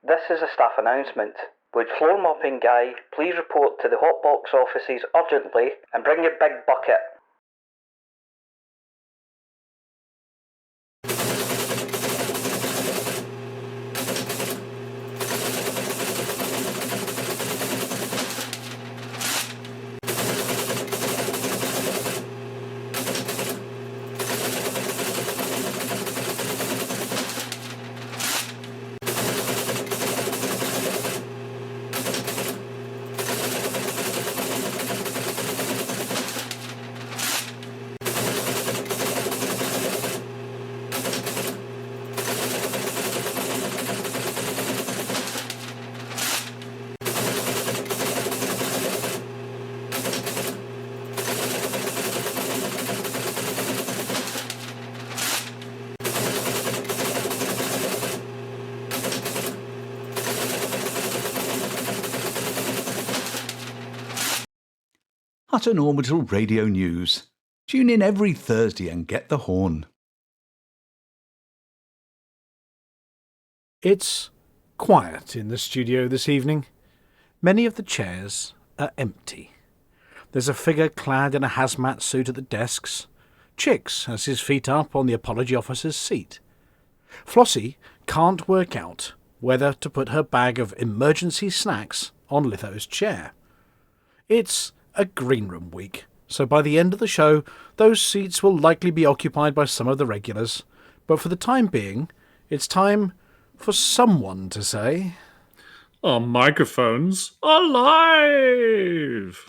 This is a staff announcement. Would floor mopping guy please report to the hot box offices urgently and bring your big bucket? Hutton Orbital Radio News. Tune in every Thursday and get the horn. It's quiet in the studio this evening. Many of the chairs are empty. There's a figure clad in a hazmat suit at the desks. Chicks has his feet up on the apology officer's seat. Flossy can't work out whether to put her bag of emergency snacks on Litho's chair. It's a green room week, so by the end of the show, those seats will likely be occupied by some of the regulars. But for the time being, it's time for someone to say, "Our microphones are live!"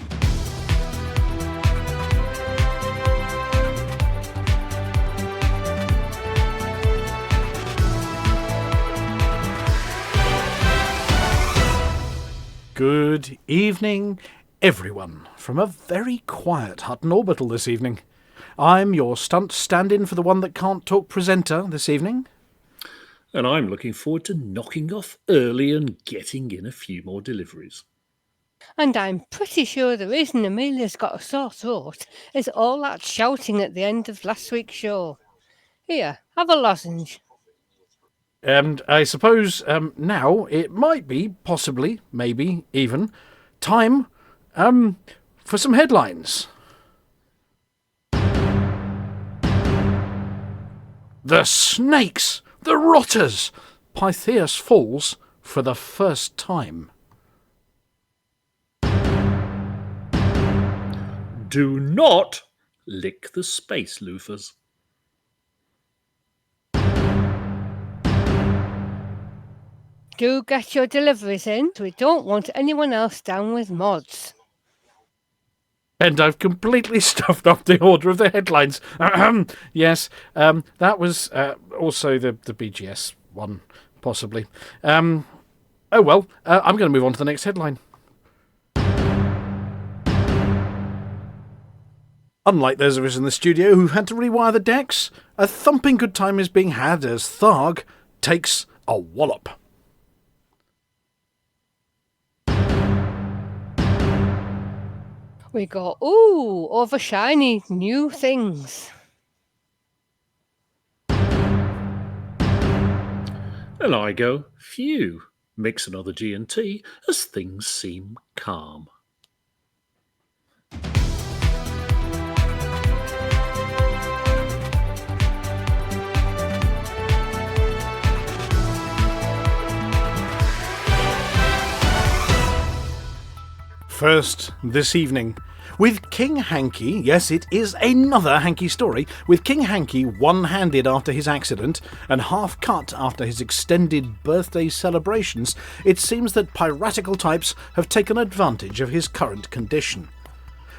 Good evening, everyone, from a very quiet Hutton Orbital this evening. I'm your stunt stand-in for the one that can't talk presenter this evening. And I'm looking forward to knocking off early and getting in a few more deliveries. And I'm pretty sure the reason Amelia's got a sore throat is all that shouting at the end of last week's show. Here, have a lozenge. And I suppose now it might be, possibly, maybe, even, time for some headlines. The snakes! The rotters! Pythias falls for the first time. Do not lick the space loofers. Do get your deliveries in. We don't want anyone else down with mods. And I've completely stuffed up the order of the headlines. Yes, that was also the BGS one, possibly. Oh well, I'm going to move on to the next headline. Unlike those of us in the studio who've had to rewire the decks, a thumping good time is being had as Tharg takes a wallop. We go, ooh, over shiny new things. And I go, phew, mix another G&T as things seem calm. First, this evening, with King Hanky, yes, it is another Hanky story, with King Hanky one-handed after his accident and half-cut after his extended birthday celebrations, it seems that piratical types have taken advantage of his current condition.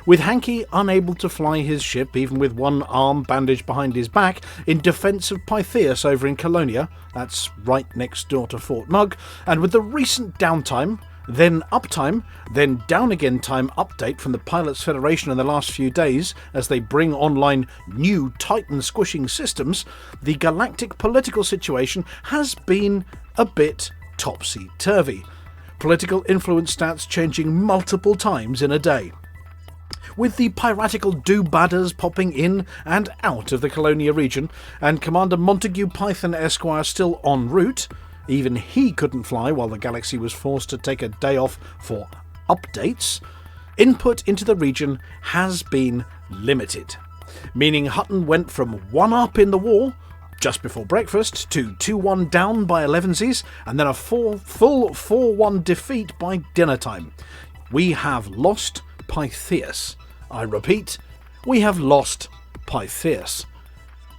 With Hanky unable to fly his ship, even with one arm bandaged behind his back, in defence of Pythias over in Colonia, that's right next door to Fort Mug, and with the recent downtime, then uptime, then down again time update from the Pilots Federation in the last few days as they bring online new Titan squishing systems, the galactic political situation has been a bit topsy-turvy. Political influence stats changing multiple times in a day. With the piratical do-badders popping in and out of the Colonia region, and Commander Montague Python Esquire still en route, Even he couldn't fly while the galaxy was forced to take a day off for updates. Input into the region has been limited, meaning Hutton went from 1 up in the war just before breakfast to 2-1 down by 11sies, and then a full 4-1 defeat by dinner time. We have lost Pythias. I repeat, we have lost Pythias.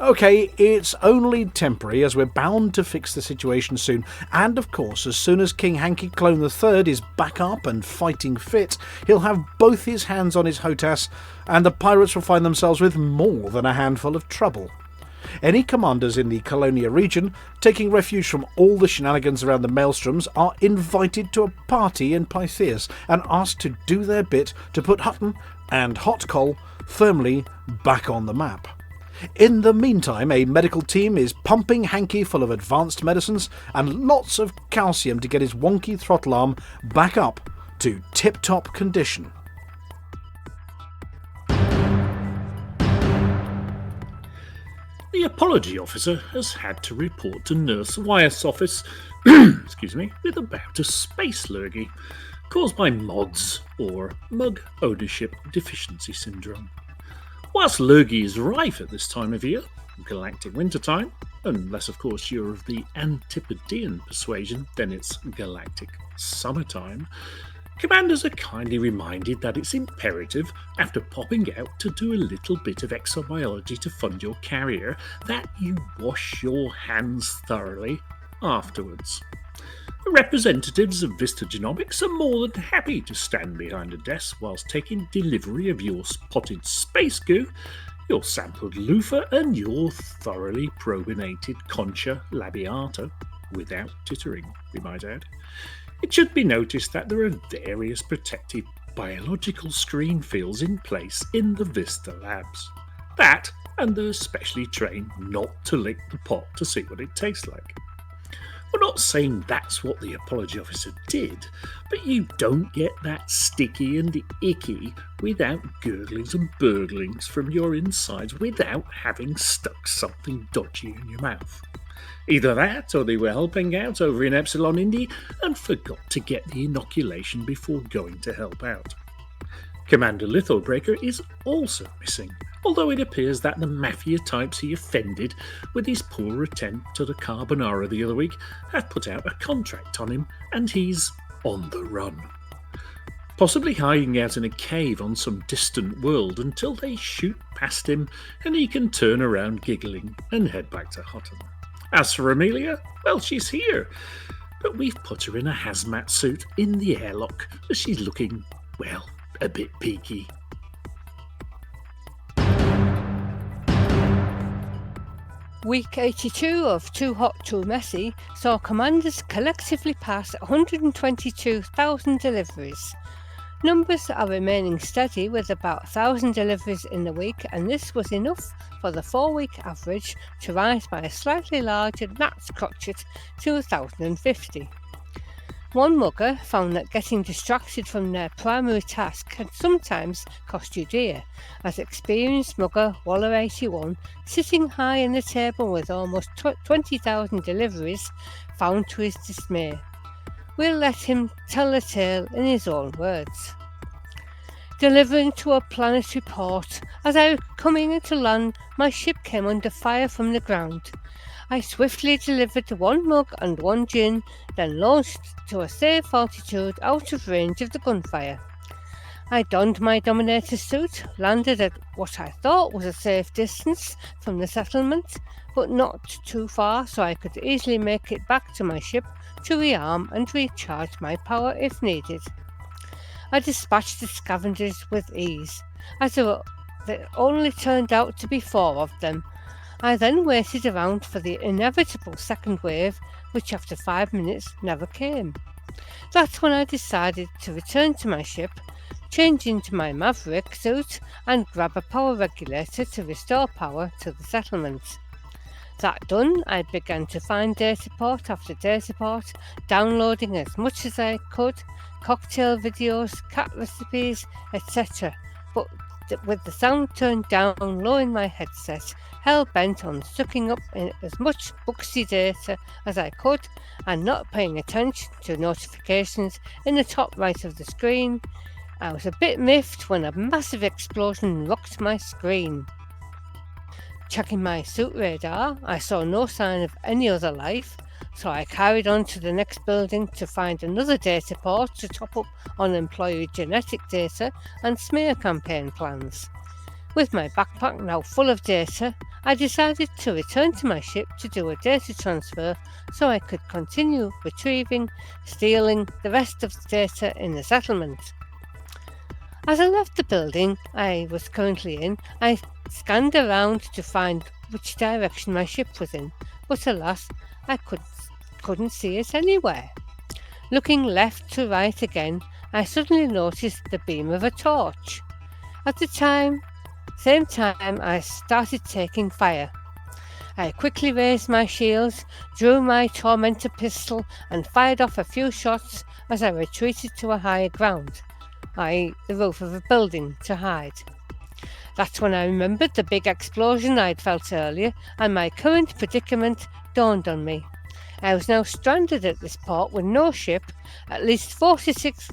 Okay, it's only temporary, as we're bound to fix the situation soon, and of course, as soon as King Hanky Clone III is back up and fighting fit, he'll have both his hands on his HOTAS, and the pirates will find themselves with more than a handful of trouble. Any commanders in the Colonia region, taking refuge from all the shenanigans around the Maelstroms, are invited to a party in Pythias and asked to do their bit to put Hutton and Hot Coal firmly back on the map. In the meantime, a medical team is pumping Hanky full of advanced medicines and lots of calcium to get his wonky throttle arm back up to tip-top condition. The apology officer has had to report to Nurse Wyeth's office with a bout of space lurgy caused by MODS, or Mug Ownership Deficiency Syndrome. Whilst lurgy is rife at this time of year, galactic wintertime, unless of course you're of the Antipodean persuasion, then it's galactic summertime, commanders are kindly reminded that it's imperative, after popping out to do a little bit of exobiology to fund your carrier, that you wash your hands thoroughly afterwards. The representatives of Vista Genomics are more than happy to stand behind a desk whilst taking delivery of your spotted space goo, your sampled loofah, and your thoroughly probinated concha labiata, without tittering, we might add. It should be noticed that there are various protected biological screen fields in place in the Vista labs. That, and they're specially trained not to lick the pot to see what it tastes like. We're not saying that's what the apology officer did, but you don't get that sticky and icky without gurglings and burglings from your insides without having stuck something dodgy in your mouth. Either that, or they were helping out over in Epsilon Indy and forgot to get the inoculation before going to help out. Commander Lithobreaker is also missing, although it appears that the mafia types he offended with his poor attempt to the carbonara the other week have put out a contract on him and he's on the run. Possibly hiding out in a cave on some distant world until they shoot past him and he can turn around giggling and head back to Hutton. As for Amelia, well, she's here, but we've put her in a hazmat suit in the airlock as she's looking, well, a bit peaky. Week 82 of Too Hot Too Messy saw commanders collectively pass 122,000 deliveries. Numbers are remaining steady with about 1,000 deliveries in the week, and this was enough for the 4-week average to rise by a slightly larger gnat's crotchet to 1,050. One mugger found that getting distracted from their primary task can sometimes cost you dear, as experienced mugger Waller81, sitting high in the table with almost 20,000 deliveries, found to his dismay. We'll let him tell the tale in his own words. Delivering to a planetary port, as I was coming into land, my ship came under fire from the ground. I swiftly delivered 1 mug and 1 gin, then launched to a safe altitude out of range of the gunfire. I donned my Dominator suit, landed at what I thought was a safe distance from the settlement, but not too far so I could easily make it back to my ship to rearm and recharge my power if needed. I dispatched the scavengers with ease, as there only turned out to be 4 of them. I then waited around for the inevitable second wave, which after 5 minutes never came. That's when I decided to return to my ship, change into my Maverick suit and grab a power regulator to restore power to the settlement. That done, I began to find dataport after dataport, downloading as much as I could, cocktail videos, cat recipes, etc. But with the sound turned down low in my headset, hell-bent on sucking up in as much Booksy data as I could and not paying attention to notifications in the top right of the screen. I was a bit miffed when a massive explosion rocked my screen. Checking my suit radar, I saw no sign of any other life, so I carried on to the next building to find another data port to top up on employee genetic data and smear campaign plans. With my backpack now full of data, I decided to return to my ship to do a data transfer so I could continue retrieving, stealing the rest of the data in the settlement. As I left the building I was currently in, I scanned around to find which direction my ship was in, but alas, I couldn't see it anywhere. Looking left to right again, I suddenly noticed the beam of a torch. At the same time, I started taking fire. I quickly raised my shields, drew my tormentor pistol, and fired off a few shots as I retreated to a higher ground, i.e. the roof of a building, to hide. That's when I remembered the big explosion I'd felt earlier, and my current predicament dawned on me. I was now stranded at this port with no ship, at least 46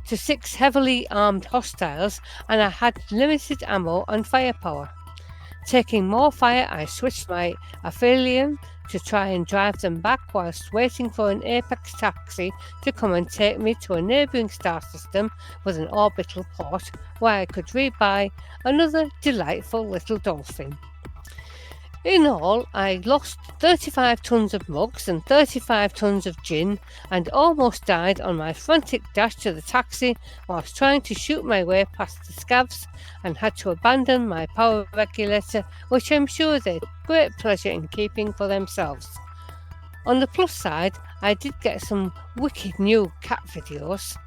to 6 heavily armed hostiles, and I had limited ammo and firepower. Taking more fire, I switched my Aphelion to try and drive them back whilst waiting for an Apex taxi to come and take me to a neighbouring star system with an orbital port where I could rebuy another delightful little dolphin. In all, I lost 35 tons of mugs and 35 tons of gin and almost died on my frantic dash to the taxi whilst trying to shoot my way past the scavs and had to abandon my power regulator, which I'm sure they took great pleasure in keeping for themselves. On the plus side, I did get some wicked new cat videos.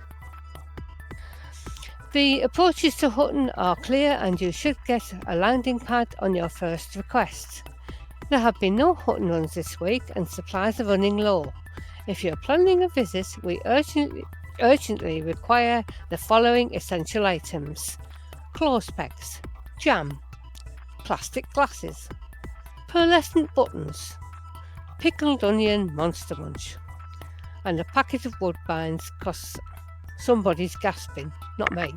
The approaches to Hutton are clear and you should get a landing pad on your first request. There have been no Hutton runs this week and supplies are running low. If you're planning a visit, we urgently require the following essential items: clothes pegs, jam, plastic glasses, pearlescent buttons, pickled onion monster munch, and a packet of woodbines, cause somebody's gasping, not me.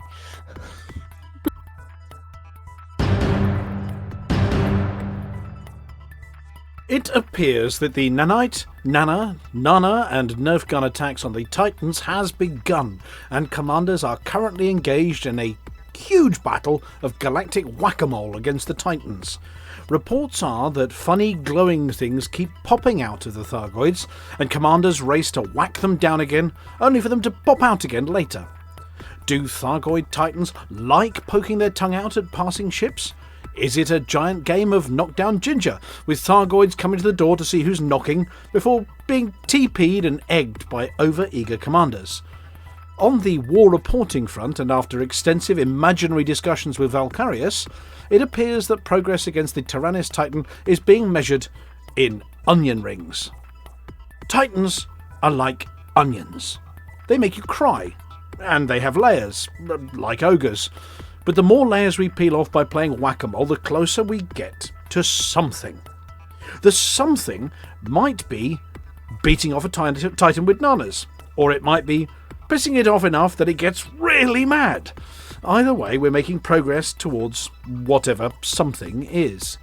It appears that the Nanite, Nana, and Nerf gun attacks on the Titans has begun, and commanders are currently engaged in a huge battle of galactic whack-a-mole against the Titans. Reports are that funny glowing things keep popping out of the Thargoids, and commanders race to whack them down again, only for them to pop out again later. Do Thargoid Titans like poking their tongue out at passing ships? Is it a giant game of knockdown ginger, with Thargoids coming to the door to see who's knocking, before being TP'd and egged by over-eager commanders? On the war reporting front, and after extensive imaginary discussions with Vulkarius, it appears that progress against the Tyrannus Titan is being measured in onion rings. Titans are like onions. They make you cry, and they have layers, like ogres. But the more layers we peel off by playing whack-a-mole, the closer we get to something. The something might be beating off a Titan with nanas, or it might be pissing it off enough that it gets really mad. Either way, we're making progress towards whatever something is.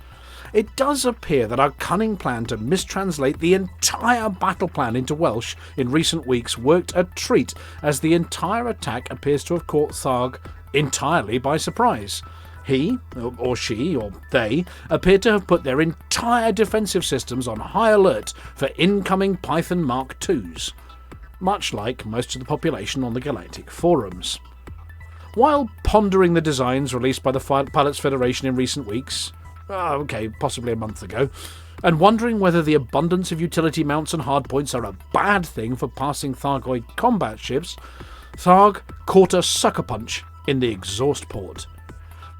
It does appear that our cunning plan to mistranslate the entire battle plan into Welsh in recent weeks worked a treat, as the entire attack appears to have caught Tharg entirely by surprise. He, or she, or they, appear to have put their entire defensive systems on high alert for incoming Python Mark IIs, much like most of the population on the galactic forums. While pondering the designs released by the Pilots Federation in recent weeks, possibly a month ago, and wondering whether the abundance of utility mounts and hardpoints are a bad thing for passing Thargoid combat ships, Tharg caught a sucker punch in the exhaust port.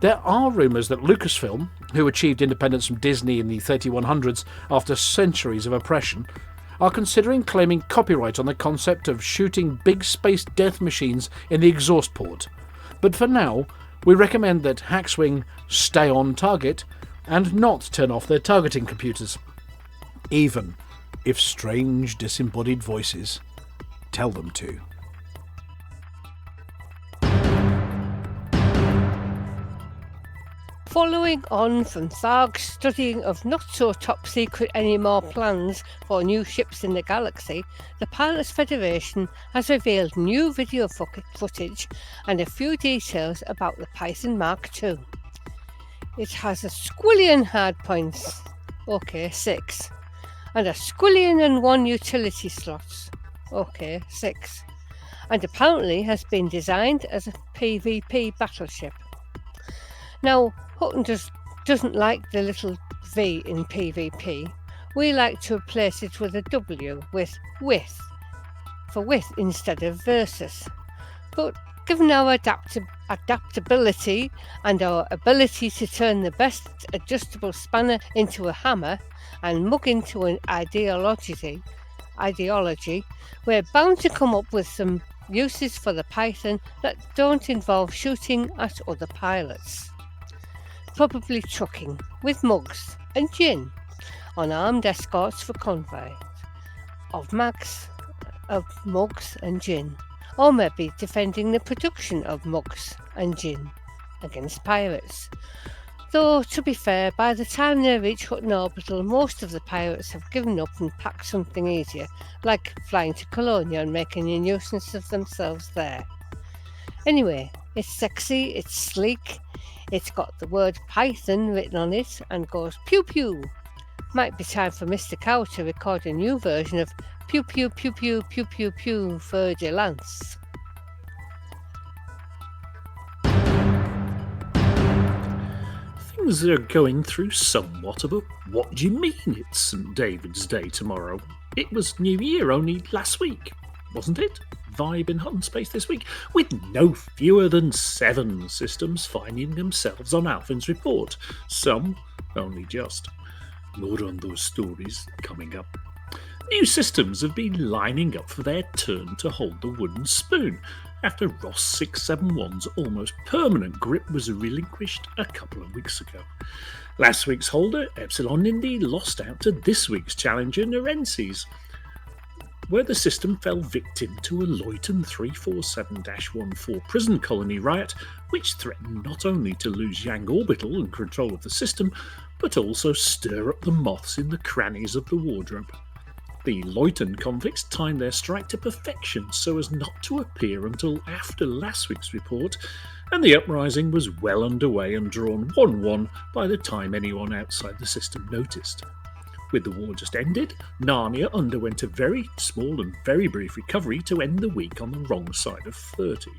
There are rumours that Lucasfilm, who achieved independence from Disney in the 3100s after centuries of oppression, are considering claiming copyright on the concept of shooting big space death machines in the exhaust port. But for now, We recommend that Hackswing stay on target and not turn off their targeting computers, even if strange disembodied voices tell them to. Following on from Tharg's studying of not-so-top-secret anymore plans for new ships in the galaxy, the Pilots Federation has revealed new video footage and a few details about the Python Mark II. It has a squillion hardpoints, okay, 6, and a squillion and 1 utility slots, okay, 6, and apparently has been designed as a PvP battleship. Now, Hutton doesn't like the little V in PvP. We like to replace it with a W with with, for with instead of versus. But given our adaptability and our ability to turn the best adjustable spanner into a hammer and mug into an ideology, we're bound to come up with some uses for the Python that don't involve shooting at other pilots. Probably trucking with mugs and gin on armed escorts for convoy of mugs and gin, or maybe defending the production of mugs and gin against pirates. Though, to be fair, by the time they reach Hutton Orbital, most of the pirates have given up and packed something easier, like flying to Colonia and making a nuisance of themselves there. Anyway, it's sexy, it's sleek, it's got the word Python written on it and goes pew pew. Might be time for Mr. Cow to record a new version of pew pew pew pew pew pew pew for de lance. Things are going through somewhat of a what do you mean it's St. David's Day tomorrow? It was New Year only last week, wasn't it? Vibe in Hutton Space this week, with no fewer than 7 systems finding themselves on Alvin's report. Some only just. More on those stories coming up. New systems have been lining up for their turn to hold the wooden spoon after Ross 671's almost permanent grip was relinquished a couple of weeks ago. Last week's holder, Epsilon Indy, lost out to this week's challenger, Nerences, where the system fell victim to a Luyten 347-14 prison colony riot, which threatened not only to lose Yang Orbital and control of the system, but also stir up the moths in the crannies of the wardrobe. The Luyten convicts timed their strike to perfection so as not to appear until after last week's report, and the uprising was well underway and drawn 1-1 by the time anyone outside the system noticed. With the war just ended, Narnia underwent a very small and very brief recovery to end the week on the wrong side of 30.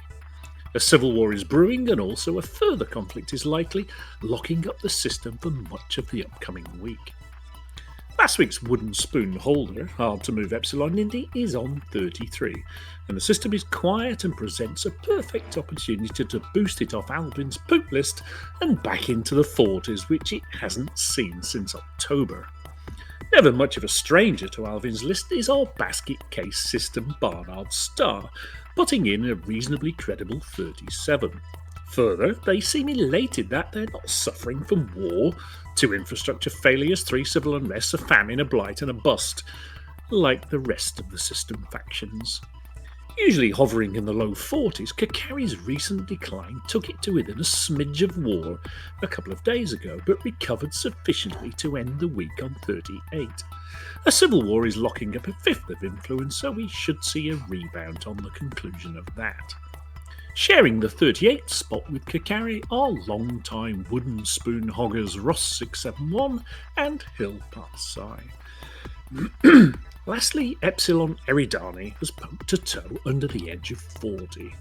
A civil war is brewing, and also a further conflict is likely, locking up the system for much of the upcoming week. Last week's wooden spoon holder, hard to move Epsilon Indy, is on 33, and the system is quiet and presents a perfect opportunity to boost it off Alvin's poop list and back into the 40s, which it hasn't seen since October. Never much of a stranger to Alvin's list is our basket case system Barnard Star, putting in a reasonably credible 37. Further, they seem elated that they're not suffering from war, 2 infrastructure failures, 3 civil unrests, a famine, a blight and a bust, like the rest of the system factions. Usually hovering in the low 40s, Kakari's recent decline took it to within a smidge of war a couple of days ago, but recovered sufficiently to end the week on 38. A civil war is locking up a 5th of influence, so we should see a rebound on the conclusion of that. Sharing the 38th spot with Kakari are long-time wooden spoon hoggers Ross 671 and Hill Pass Psi. Lastly, Epsilon Eridani has poked a toe under the edge of 40.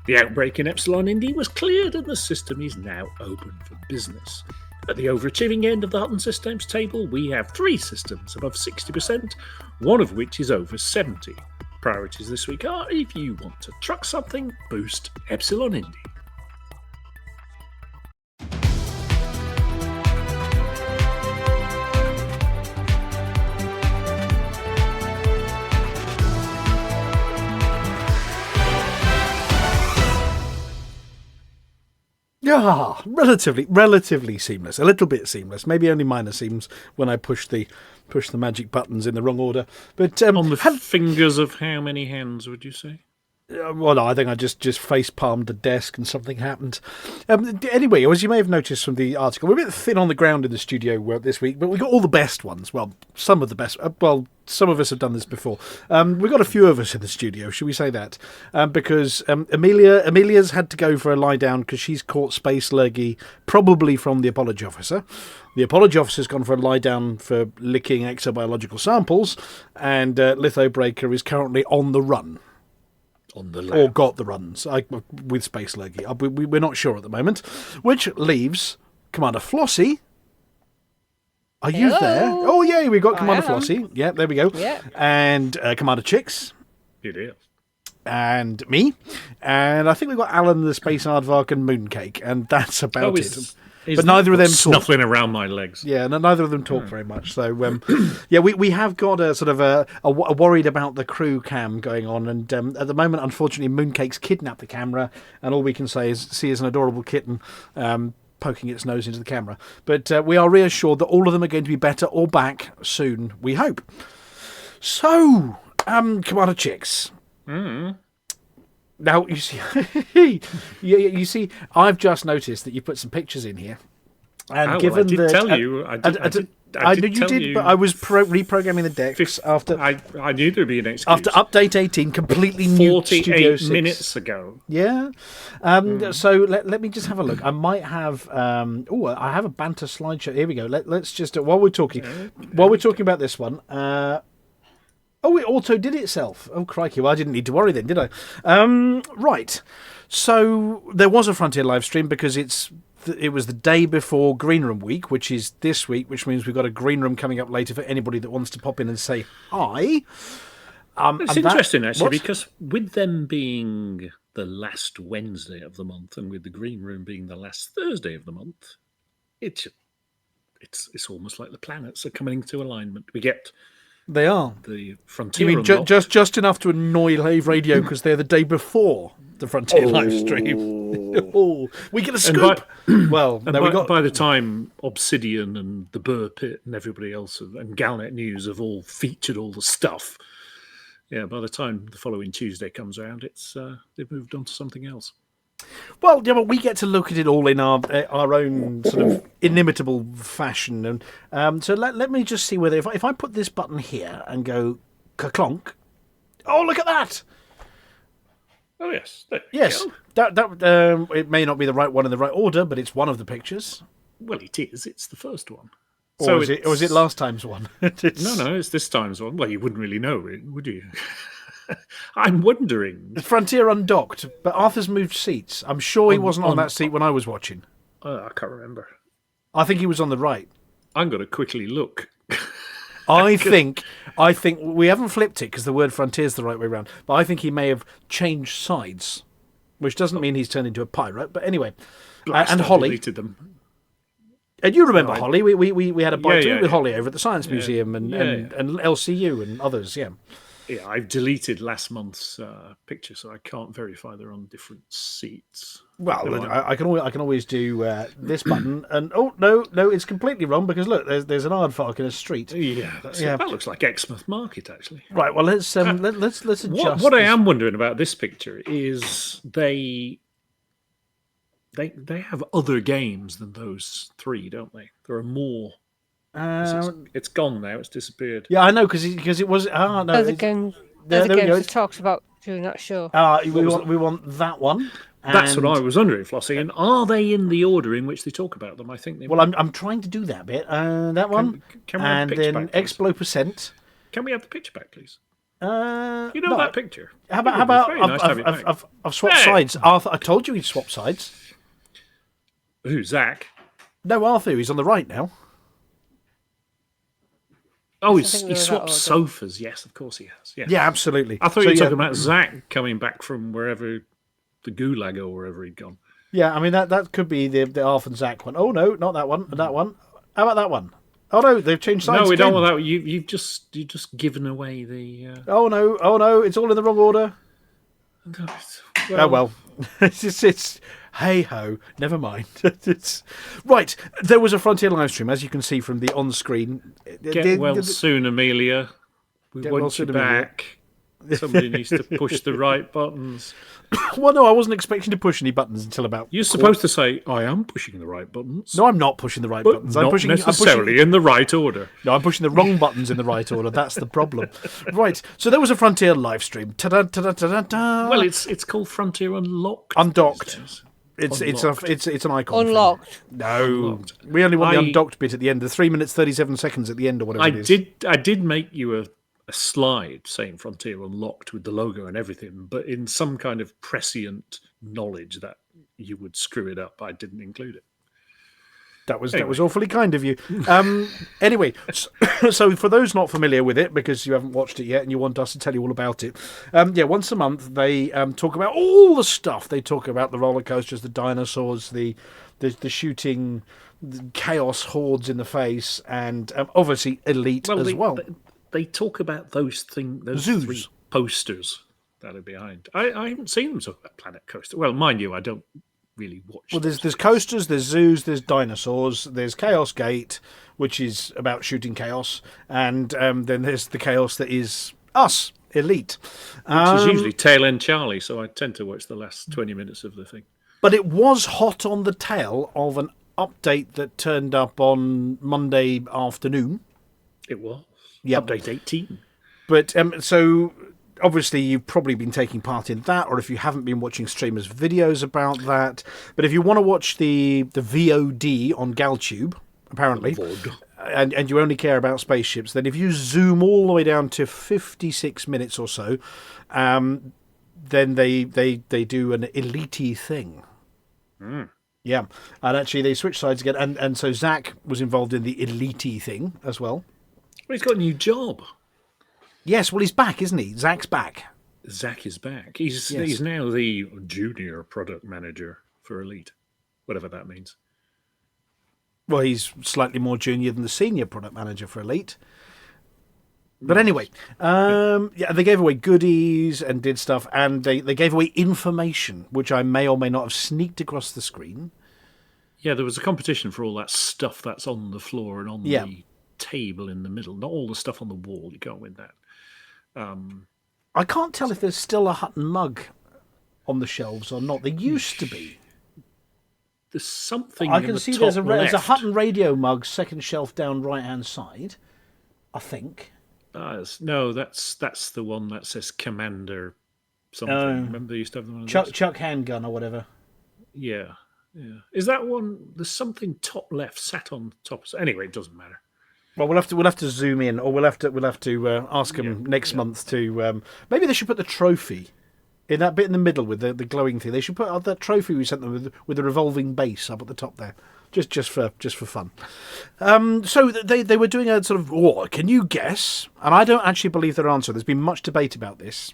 The outbreak in Epsilon Indy was cleared and the system is now open for business. At the overachieving end of the Hutton Systems table, we have 3 systems above 60%, one of which is over 70. Priorities this week are, if you want to truck something, boost Epsilon Indy. Yeah, relatively seamless. A little bit seamless. Maybe only minor seams when I push the magic buttons in the wrong order. But on the fingers of how many hands would you say? Well, no, I think I just face palmed the desk and something happened. Anyway, as you may have noticed from the article, we're a bit thin on the ground in the studio this week, but we got all the best ones. Well, some of the best. Some of us have done this before. We've got a few of us in the studio, should we say that? Because Amelia's had to go for a lie down because she's caught space lurgy, probably from the apology officer. The apology officer's gone for a lie down for licking exobiological samples, and Lithobreaker is currently on the run. On the lab. Or got the runs with space lurgy. We're not sure at the moment. Which leaves Commander Flossy. Are you there? Oh, yeah, we've got Commander Flossy. Yeah, there we go. Yeah. And Commander Chicks. It is. And me. And I think we've got Alan, the Space Aardvark, and Mooncake. And that's about it. But neither of them talk. Snuffling around my legs. Yeah, no, neither of them talk very much. So, yeah, we have got a sort of a worried about the crew cam going on. And at the moment, unfortunately, Mooncake's kidnapped the camera. And all we can say is see as an adorable kitten poking its nose into the camera. But we are reassured that all of them are going to be better or back soon, we hope. So, Commander Chicks. Now, you see, you see, I've just noticed that you put some pictures in here. And I given did that, tell you. I did you did, but I was reprogramming the decks after. I knew there'd be an excuse. After update 18, completely new Studio 6. 48 minutes ago. Yeah. So let me just have a look. I might have. I have a Banter slideshow. Here we go. Let's just while we're talking about this one. Oh, it auto did itself. Oh, crikey. Well, I didn't need to worry then, did I? Right. So there was a Frontier live stream because it was the day before Green Room Week, which is this week, which means we've got a Green Room coming up later for anybody that wants to pop in and say hi. It's interesting, actually, because with them being the last Wednesday of the month and with the Green Room being the last Thursday of the month, it's almost like the planets are coming into alignment. We get... They are. The Frontier. You mean just enough to annoy Lave Radio because they're the day before the Frontier live stream? We get a scoop. By the time Obsidian and the Burr Pit and everybody else and Galnet News have all featured all the stuff, yeah, by the time the following Tuesday comes around, it's they've moved on to something else. Well, yeah, but we get to look at it all in our own sort of inimitable fashion. And so let me just see whether if I put this button here and go ka-clonk. Oh, look at that! Oh yes, yes. That it may not be the right one in the right order, but it's one of the pictures. Well, it is. It's the first one. Or is it last time's one? No, it's this time's one. Well, you wouldn't really know, would you? I'm wondering. Frontier undocked, but Arthur's moved seats. I'm sure he wasn't on that seat when I was watching. I can't remember. I think he was on the right. I'm going to quickly look. I think we haven't flipped it because the word Frontier's the right way around, but I think he may have changed sides, which doesn't mean he's turned into a pirate. But anyway, and Holly. Deleted them. And you remember Holly? We had a bite with Holly over at the Science Museum and LCU and others. Yeah. Yeah, I've deleted last month's picture, so I can't verify they're on different seats. Well, I can always do this button, and no, it's completely wrong because look, there's an aardvark in a street. Yeah, that looks like Exmouth Market actually. Right, well let's adjust. What I am wondering about this picture is they have other games than those three, don't they? There are more. It's gone now. It's disappeared. Yeah, I know because it was. No, the games it talks about during that show. We want that one. That's what I was wondering, Flossy. And are they in the order in which they talk about them? I think they. Well, I'm trying to do that bit. That one. Can we have the picture back, please? Explo%. Can we have the picture back, please? That picture. How about I've swapped sides. Arthur, I told you he'd swap sides. Who, Zach? No, Arthur. He's on the right now. Oh, he swapped sofas. Yes, of course he has. Yeah, absolutely. I thought you were talking about Zach coming back from wherever, the Gulag or wherever he'd gone. Yeah, I mean, that could be the Arthur and Zach one. Oh, no, not that one. That one. How about that one? Oh, no, they've changed sides. No, we don't want that. You've just given away the... Oh, no, it's all in the wrong order. Well, oh, well. it's Hey-ho, never mind. Right, there was a Frontier live stream, as you can see from the on-screen. Get well soon, Amelia. We want you back. Somebody needs to push the right buttons. Well, no, I wasn't expecting to push any buttons until about... You're supposed to say, I am pushing the right buttons. No, I'm not pushing the right but buttons. Not necessarily in the right order. No, I'm pushing the wrong buttons in the right order. That's the problem. Right, so there was a Frontier live stream. Ta-da, ta-da, ta-da, ta. Well, it's called Frontier Unlocked. Undocked. It's an icon. Unlocked. Thing. No, Unlocked. We only want the undocked bit at the end. The 3 minutes 37 seconds at the end, or whatever it is. I did make you a slide saying Frontier Unlocked with the logo and everything, but in some kind of prescient knowledge that you would screw it up, I didn't include it. That was awfully kind of you. Anyway, so for those not familiar with it, because you haven't watched it yet and you want us to tell you all about it, once a month they talk about all the stuff. They talk about the roller coasters, the dinosaurs, the shooting, the chaos hordes in the face, and obviously Elite as well. They talk about those Zoos. 3 posters that are behind. I haven't seen them talk about Planet Coaster. Well, mind you, I don't really watch. Well, there's coasters, there's zoos, there's dinosaurs, there's Chaos Gate, which is about shooting chaos, and then there's the chaos that is us, Elite. Which is usually Tail End Charlie, so I tend to watch the last 20 minutes of the thing. But it was hot on the tail of an update that turned up on Monday afternoon. It was. Yep. Update 18. But so obviously you've probably been taking part in that, or if you haven't been watching streamers' videos about that. But if you want to watch the VOD on GalTube, apparently, and you only care about spaceships, then if you zoom all the way down to 56 minutes or so, then they do an elite thing. Mm. Yeah, and actually they switch sides again, and so Zach was involved in the elite thing as well. Well, he's got a new job. Yes, well, he's back, isn't he? Zach's back. Zach is back. He's now the junior product manager for Elite, whatever that means. Well, he's slightly more junior than the senior product manager for Elite. But anyway, they gave away goodies and did stuff, and they gave away information, which I may or may not have sneaked across the screen. Yeah, there was a competition for all that stuff that's on the floor and on the table in the middle. Not all the stuff on the wall. You can't win that. I can't tell if there's still a Hutton mug on the shelves or not. There used to be. There's something. I can see there's a Hutton Radio mug, second shelf down right-hand side, I think. No, that's the one that says Commander something. Remember they used to have the one of those? Chuck handgun or whatever. Yeah. Is that one? There's something top left sat on top. Anyway, it doesn't matter. Well, we'll have to zoom in, or we'll have to ask them next month to. Maybe they should put the trophy in that bit in the middle with the glowing thing. They should put that trophy we sent them with the revolving base up at the top there, just for fun. So they were doing a sort of, can you guess? And I don't actually believe their answer. There's been much debate about this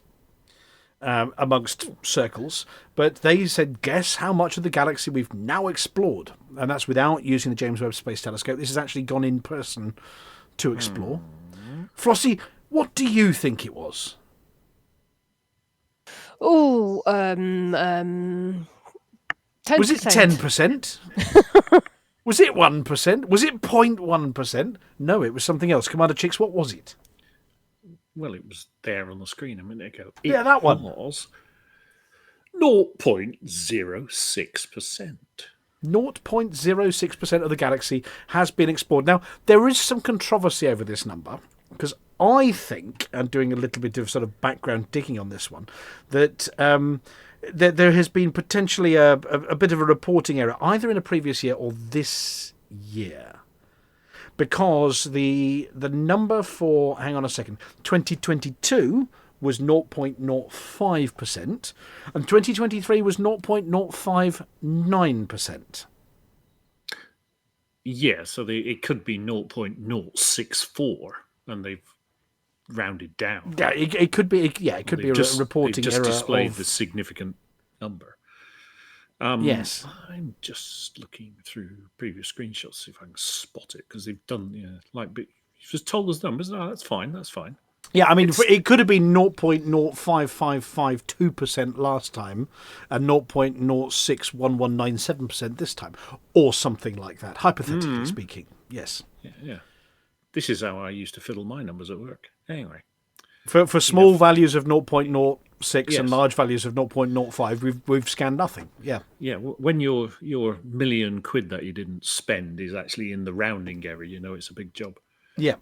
amongst circles, but they said, guess how much of the galaxy we've now explored, and that's without using the James Webb Space Telescope. This has actually gone in person to explore. Flossy, what do you think it was? Oh, 10%. Was it 10%? Was it 1%? Was it 0.1%? No, it was something else. Commander Chicks, what was it? Well, it was there on the screen a minute ago. That one. It was 0.06%. 0.06% of the galaxy has been explored. Now, there is some controversy over this number, because I think, and doing a little bit of sort of background digging on this one, that there has been potentially a bit of a reporting error, either in a previous year or this year. Because the number for, hang on a second, 2022 was 0.05%, and 2023 was 0.059%. Yeah, so it could be 0.064, and they've rounded down. Yeah, it could be. It could be a reporting error. Just displayed the significant number. Yes, I'm just looking through previous screenshots to see if I can spot it, because they've done, you've just told us numbers. No, that's fine. Yeah, I mean, it could have been 0.05552% last time and 0.061197% this time, or something like that, hypothetically speaking. Yes. Yeah. This is how I used to fiddle my numbers at work. Anyway. For small values of 0.06 and Yes. large values of 0.05, we've scanned nothing. Yeah. Yeah, when your £1,000,000 that you didn't spend is actually in the rounding area, you know it's a big job. Yeah.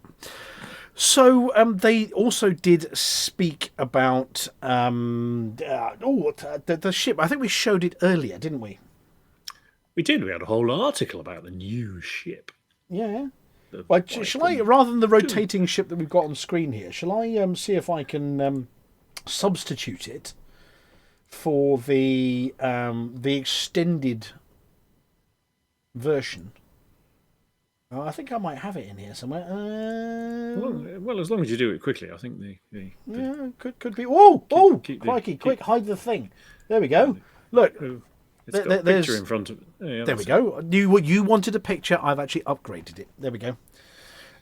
So they also did speak about the ship. I think we showed it earlier, didn't we? We did. We had a whole article about the new ship. Yeah. Well, shall I, rather than the rotating ship that we've got on screen here, shall I see if I can substitute it for the extended version? Oh, I think I might have it in here somewhere. Well, as long as you do it quickly, I think yeah, could be. Oh, keep crikey! Quick, hide the thing. There we go. Look, it's got a picture in front of it. Yeah, there we go. You wanted a picture. I've actually upgraded it. There we go.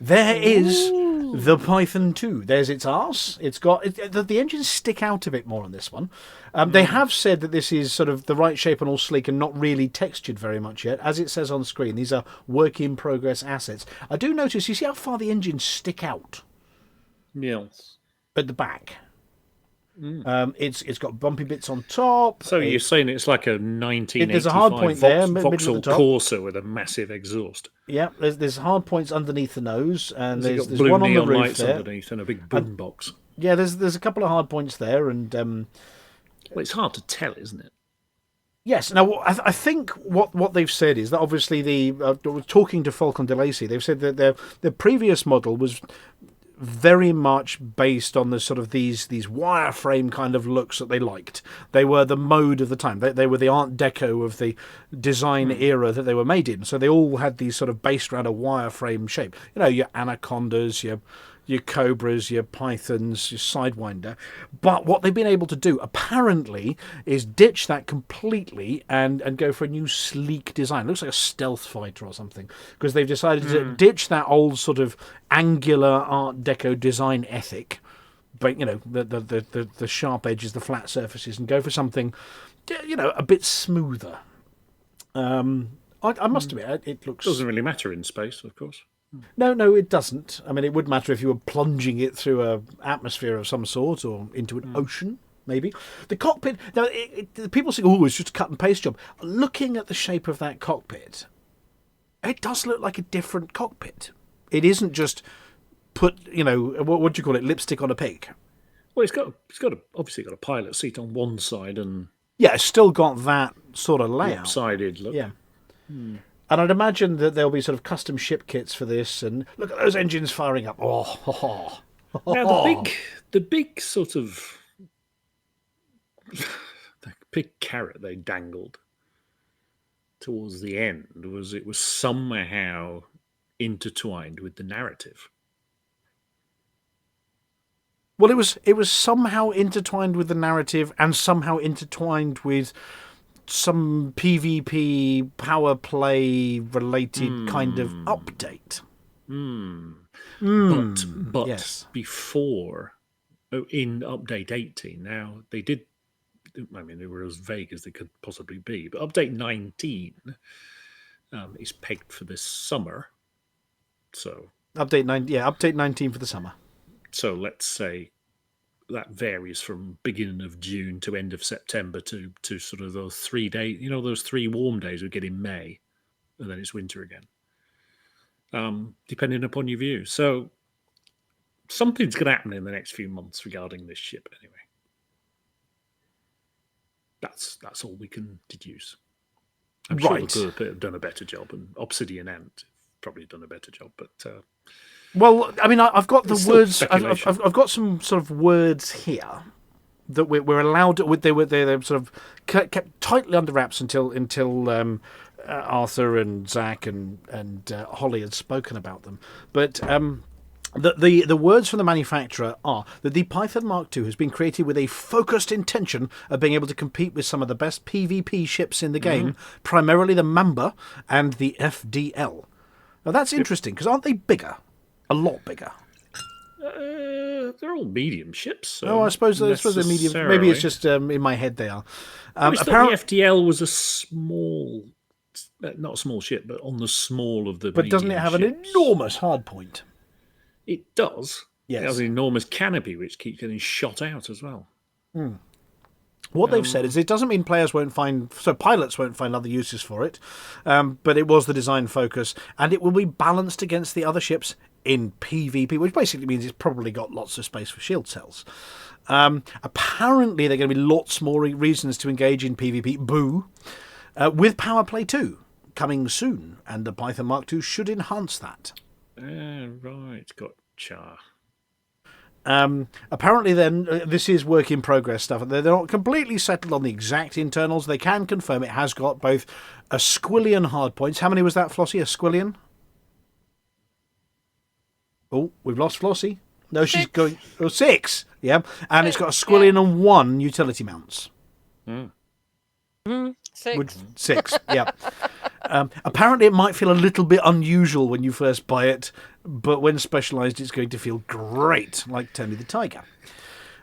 There is the Python 2. There's its arse. It's got the engines stick out a bit more on this one. They have said that this is sort of the right shape and all sleek and not really textured very much yet. As it says on screen, these are work in progress assets. I do notice, you see how far the engines stick out? Yes. At the back. It's got bumpy bits on top. So you're saying it's like a 1985 there's a hard point there, middle Vauxhall of the top. Corsa with a massive exhaust. Yeah, there's hard points underneath the nose, and there's blue one on the neon roof lights there. underneath and a big boom box. Yeah, there's a couple of hard points there, and well, it's hard to tell, isn't it? yes. Now, I think what they've said is that obviously talking to Falcon de Lacy, they've said that the previous model was very much based on the sort of these wireframe kind of looks that they liked. They were the mode of the time. They were the Art Deco of the design era that they were made in. So they all had these sort of based around a wireframe shape. You know, your Anacondas, your Cobras, your Pythons, your Sidewinder. But what they've been able to do, apparently, is ditch that completely and go for a new sleek design. It looks like a stealth fighter or something. Because they've decided to ditch that old sort of angular Art Deco design ethic. But, you know, the sharp edges, the flat surfaces, and go for something, you know, a bit smoother. I must admit, it looks... Doesn't really matter in space, of course. No, it doesn't. I mean, it would matter if you were plunging it through an atmosphere of some sort or into an ocean, maybe. The cockpit... Now, people say, oh, it's just a cut and paste job. Looking at the shape of that cockpit, it does look like a different cockpit. It isn't just put, you know, what do you call it, lipstick on a pig. Well, it's obviously got a pilot seat on one side and... Yeah, it's still got that sort of layout. Lopsided look. Yeah. And I'd imagine that there'll be sort of custom ship kits for this, and look at those engines firing up. Oh. Now the big sort of the big carrot they dangled towards the end was it was somehow intertwined with the narrative. Well, it was somehow intertwined with the narrative and somehow intertwined with some PvP power play related kind of update. But yes. Before, in update 18, now they did, I mean, they were as vague as they could possibly be, but update 19 is pegged for this summer. So Update 19 for the summer. So let's say that varies from beginning of June to end of September to sort of those 3 days, you know, those 3 warm days we get in May, and then it's winter again, depending upon your view. So something's going to happen in the next few months regarding this ship anyway. That's all we can deduce. I'm sure they could have done a better job, and Obsidian Ant probably done a better job, but... well, I mean, I've got the words. I've got some sort of words here that we're allowed. They're sort of kept tightly under wraps until Arthur and Zach and Holly had spoken about them. But the words from the manufacturer are that the Python Mark II has been created with a focused intention of being able to compete with some of the best PvP ships in the game, primarily the Mamba and the FDL. Now that's interesting because aren't they bigger? A lot bigger. they're all medium ships. So Oh, I suppose they're medium. Maybe it's just in my head they are. I thought the FDL was a small, not a small ship, but on the small of the. But doesn't it have an enormous hard point? It does. Yes. It has an enormous canopy which keeps getting shot out as well. What they've said is it doesn't mean pilots won't find other uses for it, but it was the design focus, and it will be balanced against the other ships in PvP, which basically means it's probably got lots of space for shield cells. Apparently, there are going to be lots more reasons to engage in PvP. Boo! With Power Play 2 coming soon, and the Python Mark II should enhance that. Right, gotcha. Apparently, then, this is work in progress stuff. They're not completely settled on the exact internals. They can confirm it has got both a squillion hardpoints. How many was that, Flossy? A squillion? Oh, we've lost Flossy. No, she's going. Oh, 6. Yeah, and it's got a squillion and 1 utility mounts. 6. 6. Yeah. Apparently, it might feel a little bit unusual when you first buy it, but when specialised, it's going to feel great, like Tony the Tiger.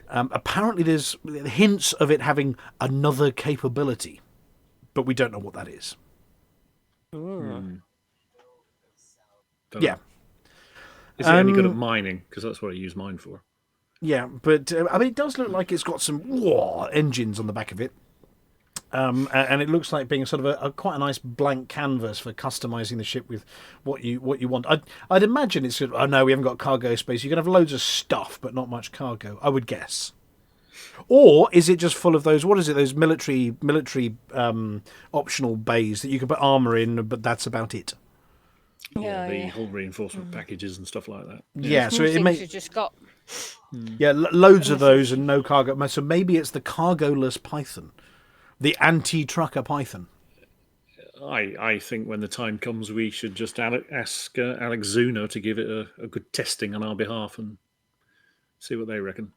Apparently, there's hints of it having another capability, but we don't know what that is. Yeah. Is it any good at mining? Because that's what I use mine for. Yeah, but I mean, it does look like it's got some engines on the back of it. And it looks like being sort of a quite a nice blank canvas for customising the ship with what you want. I'd imagine it's sort of, oh no, we haven't got cargo space. You can have loads of stuff, but not much cargo, I would guess. Or is it just full of those? What is it? Those military optional bays that you can put armour in, but that's about it. The hull reinforcement packages and stuff like that. Yeah, so it may just got. Yeah, loads of those and no cargo. So maybe it's the cargoless Python. The anti-trucker Python. I think when the time comes, we should just ask Alex Zuna to give it a good testing on our behalf and see what they reckon.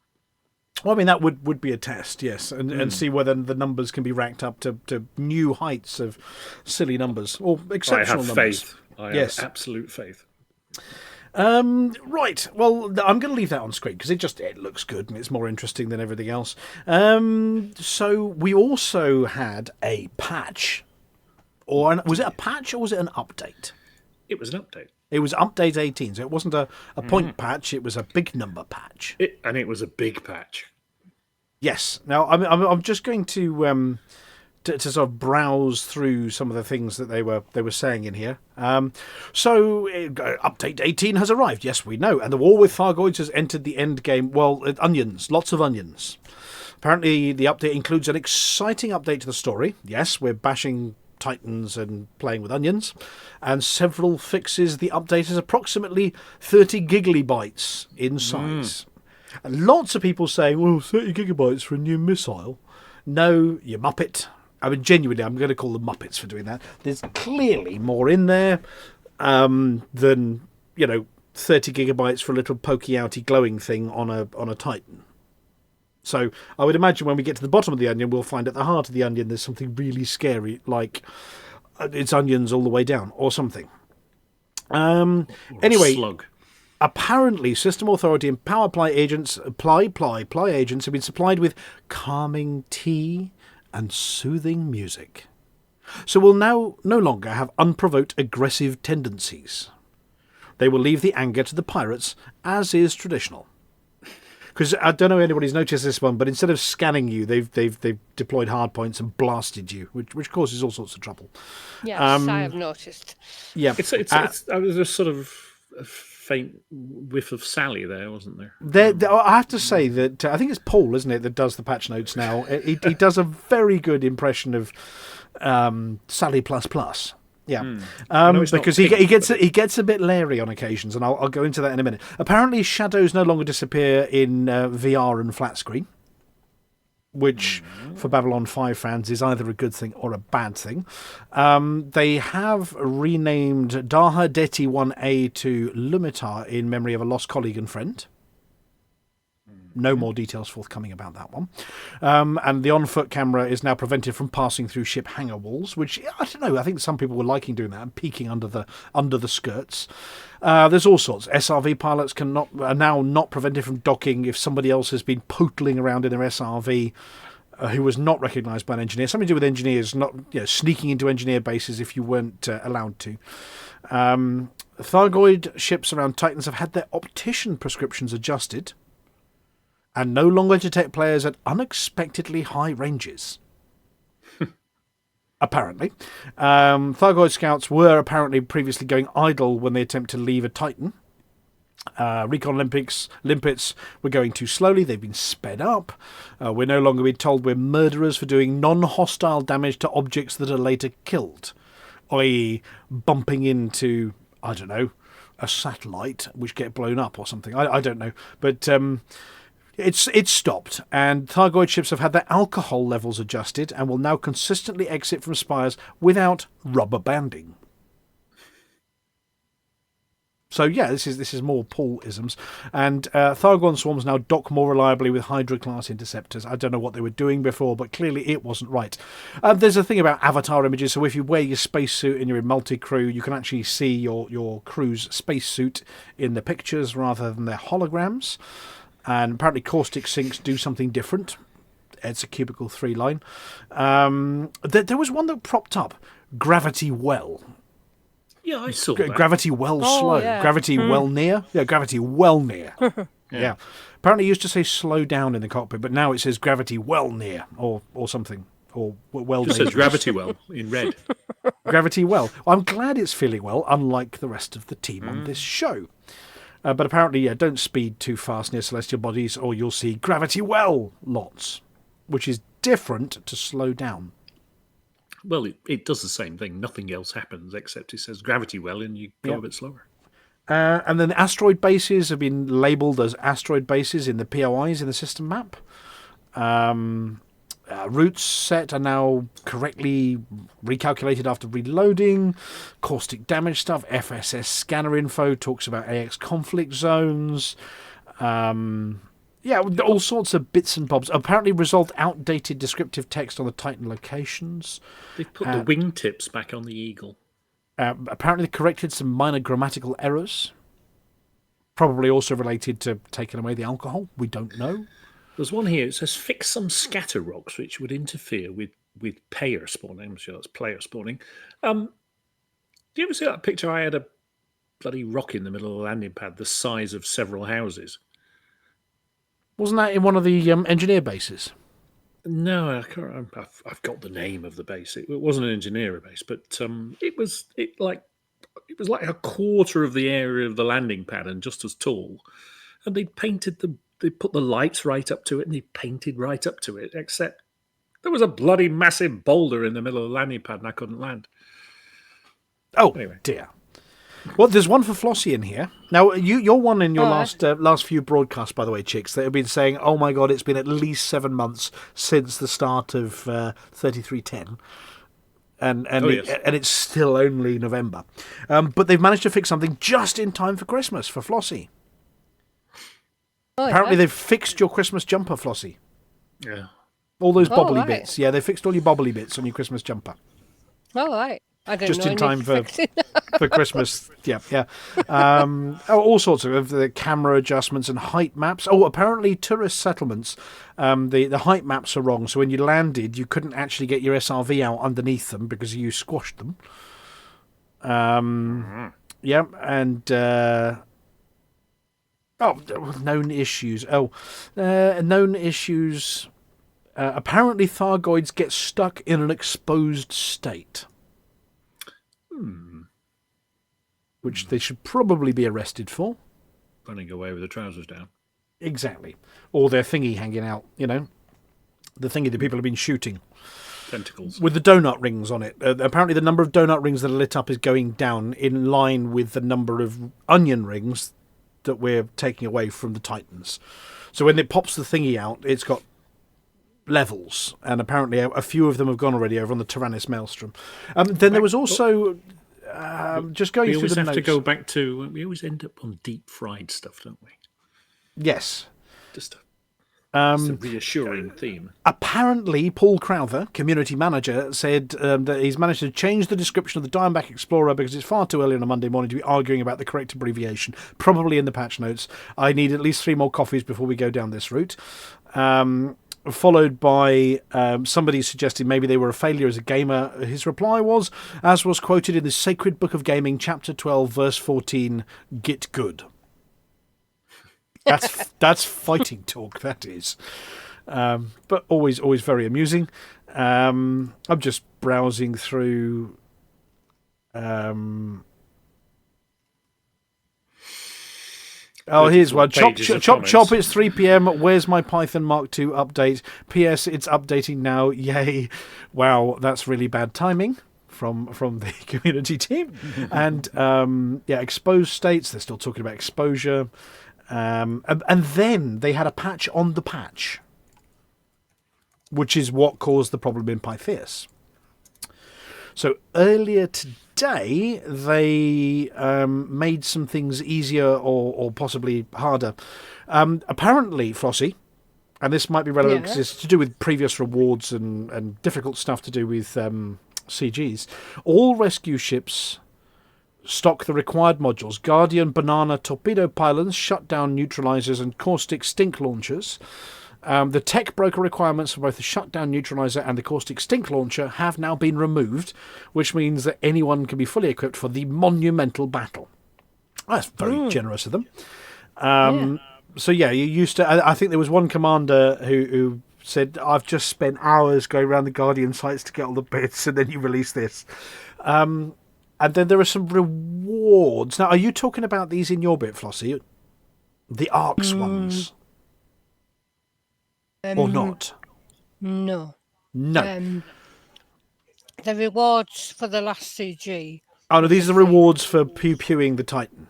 Well, I mean, that would be a test, yes, and see whether the numbers can be racked up to new heights of silly numbers or exceptional numbers. I have faith. I have absolute faith. Right. Well, I'm going to leave that on screen because it looks good and it's more interesting than everything else. So we also had a patch, was it a patch or was it an update? It was an update. It was update 18, so it wasn't a point patch. It was a big number patch. And it was a big patch. Yes. Now I'm just going to sort of browse through some of the things that they were saying in here. So update 18 has arrived. Yes, we know. And the war with Thargoids has entered the end game. Well, onions, lots of onions. Apparently, the update includes an exciting update to the story. Yes, we're bashing Titans and playing with onions, and several fixes. The update is approximately 30 gigabytes in size. And lots of people saying, well, 30 gigabytes for a new missile. No, you muppet. I mean, genuinely, I'm going to call them muppets for doing that. There's clearly more in there than 30 gigabytes for a little pokey-outy glowing thing on a Titan. So I would imagine when we get to the bottom of the onion, we'll find at the heart of the onion there's something really scary, like it's onions all the way down or something. Anyway, slug. Apparently, System Authority and Power Ply agents, agents have been supplied with calming tea and soothing music. So we'll now no longer have unprovoked aggressive tendencies. They will leave the anger to the pirates, as is traditional. Because I don't know if anybody's noticed this one, but instead of scanning you, they've deployed hardpoints and blasted you, which causes all sorts of trouble. Yes, I have noticed. Yeah, it's a sort of a faint whiff of Sally there, wasn't there? I have to say that I think it's Paul, isn't it, that does the patch notes now. He does a very good impression of Sally ++. Yeah, because he gets a bit leery on occasions, and I'll go into that in a minute. Apparently, shadows no longer disappear in VR and flat screen, which for Babylon 5 fans is either a good thing or a bad thing. They have renamed Daha Deti 1A to Lumitar in memory of a lost colleague and friend. no more details forthcoming about that one. And the on-foot camera is now prevented from passing through ship hangar walls, which, I don't know, I think some people were liking doing that and peeking under the skirts. There's all sorts. SRV pilots are now not prevented from docking if somebody else has been pootling around in their SRV who was not recognised by an engineer. Something to do with engineers not sneaking into engineer bases if you weren't allowed to. Thargoid ships around Titans have had their optician prescriptions adjusted and no longer detect players at unexpectedly high ranges. Apparently. Thargoid scouts were apparently previously going idle when they attempt to leave a Titan. Recon limpets were going too slowly. They've been sped up. We're no longer being told we're murderers for doing non-hostile damage to objects that are later killed, i.e. bumping into, I don't know, a satellite which get blown up or something. I don't know. But it's stopped, and Thargoid ships have had their alcohol levels adjusted and will now consistently exit from spires without rubber banding. So yeah, this is more Paul-isms. And Thargon swarms now dock more reliably with Hydra-class interceptors. I don't know what they were doing before, but clearly it wasn't right. There's a thing about avatar images, so if you wear your spacesuit and you're in multi-crew, you can actually see your crew's spacesuit in the pictures rather than their holograms. And apparently caustic sinks do something different. It's a cubicle 3 line. There was one that propped up, Gravity Well. Yeah, I saw that. Gravity well slow. Yeah. Gravity well near. Yeah, gravity well near. Yeah. Apparently it used to say slow down in the cockpit, but now it says gravity well near or something. Or well It says gravity well in red. Gravity well. I'm glad it's feeling well, unlike the rest of the team on this show. But apparently, don't speed too fast near celestial bodies or you'll see gravity well lots, which is different to slow down. Well, it does the same thing. Nothing else happens except it says gravity well and you go a bit slower. And then the asteroid bases have been labelled as asteroid bases in the POIs in the system map. Routes set are now correctly recalculated after reloading. Caustic damage stuff. FSS scanner info talks about AX conflict zones. Yeah, all sorts of bits and bobs. Apparently resolved outdated descriptive text on the Titan locations. They've put the wingtips back on the Eagle. Apparently they corrected some minor grammatical errors. Probably also related to taking away the alcohol. We don't know. There's one here. It says fix some scatter rocks which would interfere with payer spawning. I'm sure that's player spawning. Do you ever see that picture? I had a bloody rock in the middle of the landing pad the size of several houses. Wasn't that in one of the engineer bases? No, I can't. I've got the name of the base. It wasn't an engineer base, but it was like a quarter of the area of the landing pad and just as tall. And they put the lights right up to it, and they painted right up to it. Except there was a bloody massive boulder in the middle of the landing pad, and I couldn't land. Oh Anyway. dear. Well, there's one for Flossy in here. Now, you're one in your last few broadcasts, by the way, chicks, that have been saying, oh my God, it's been at least 7 months since the start of 3310. And it's still only November. But they've managed to fix something just in time for Christmas for Flossy. Apparently they've fixed your Christmas jumper, Flossy. Yeah. All those bobbly bits. Yeah, they fixed all your bobbly bits on your Christmas jumper. All right. I don't Just know in time for Christmas. Yeah. All sorts of the camera adjustments and height maps. Oh, apparently tourist settlements, the height maps are wrong. So when you landed, you couldn't actually get your SRV out underneath them because you squashed them. Yeah, and known issues. Known issues. Apparently, Thargoids get stuck in an exposed state. Which they should probably be arrested for. Running away with the trousers down. Exactly. Or their thingy hanging out, the thingy that people have been shooting. Tentacles. With the donut rings on it. Apparently the number of donut rings that are lit up is going down in line with the number of onion rings that we're taking away from the Titans. So when it pops the thingy out, it's got levels, and apparently a few of them have gone already over on the Tyrannus Maelstrom. Then there was also just going through the notes. We always have to go back to. We always end up on deep fried stuff, don't we? Yes. Just It's a reassuring theme. Apparently, Paul Crowther, community manager, said that he's managed to change the description of the Diamondback Explorer because it's far too early on a Monday morning to be arguing about the correct abbreviation, probably in the patch notes. I need at least 3 more coffees before we go down this route. Followed by somebody suggesting maybe they were a failure as a gamer. His reply was, as was quoted in the Sacred Book of Gaming, Chapter 12, Verse 14, "Get good." That's fighting talk, that is. But always very amusing. I'm just browsing through. Here's one. Chop, it's 3 p.m. Where's my Python Mark II update? P.S. It's updating now. Yay. Wow, that's really bad timing from the community team. And, exposed states. They're still talking about exposure. And then they had a patch on the patch, which is what caused the problem in Pythias. So earlier today, they made some things easier or possibly harder. Apparently, Flossy, and this might be relevant because it's to do with previous rewards and difficult stuff to do with CGs, all rescue ships stock the required modules: Guardian, Banana, Torpedo Pylons, Shutdown Neutralizers, and Caustic Stink Launchers. The tech broker requirements for both the Shutdown Neutralizer and the Caustic Stink Launcher have now been removed, which means that anyone can be fully equipped for the monumental battle. That's very generous of them. So you used to... I think there was one commander who said, I've just spent hours going around the Guardian sites to get all the bits, and then you release this. And then there are some rewards. Now, are you talking about these in your bit, Flossy? The ARCs ones? Or not? No. No. The rewards for the last CG. Oh, no, these are the rewards for pew-pewing the Titan.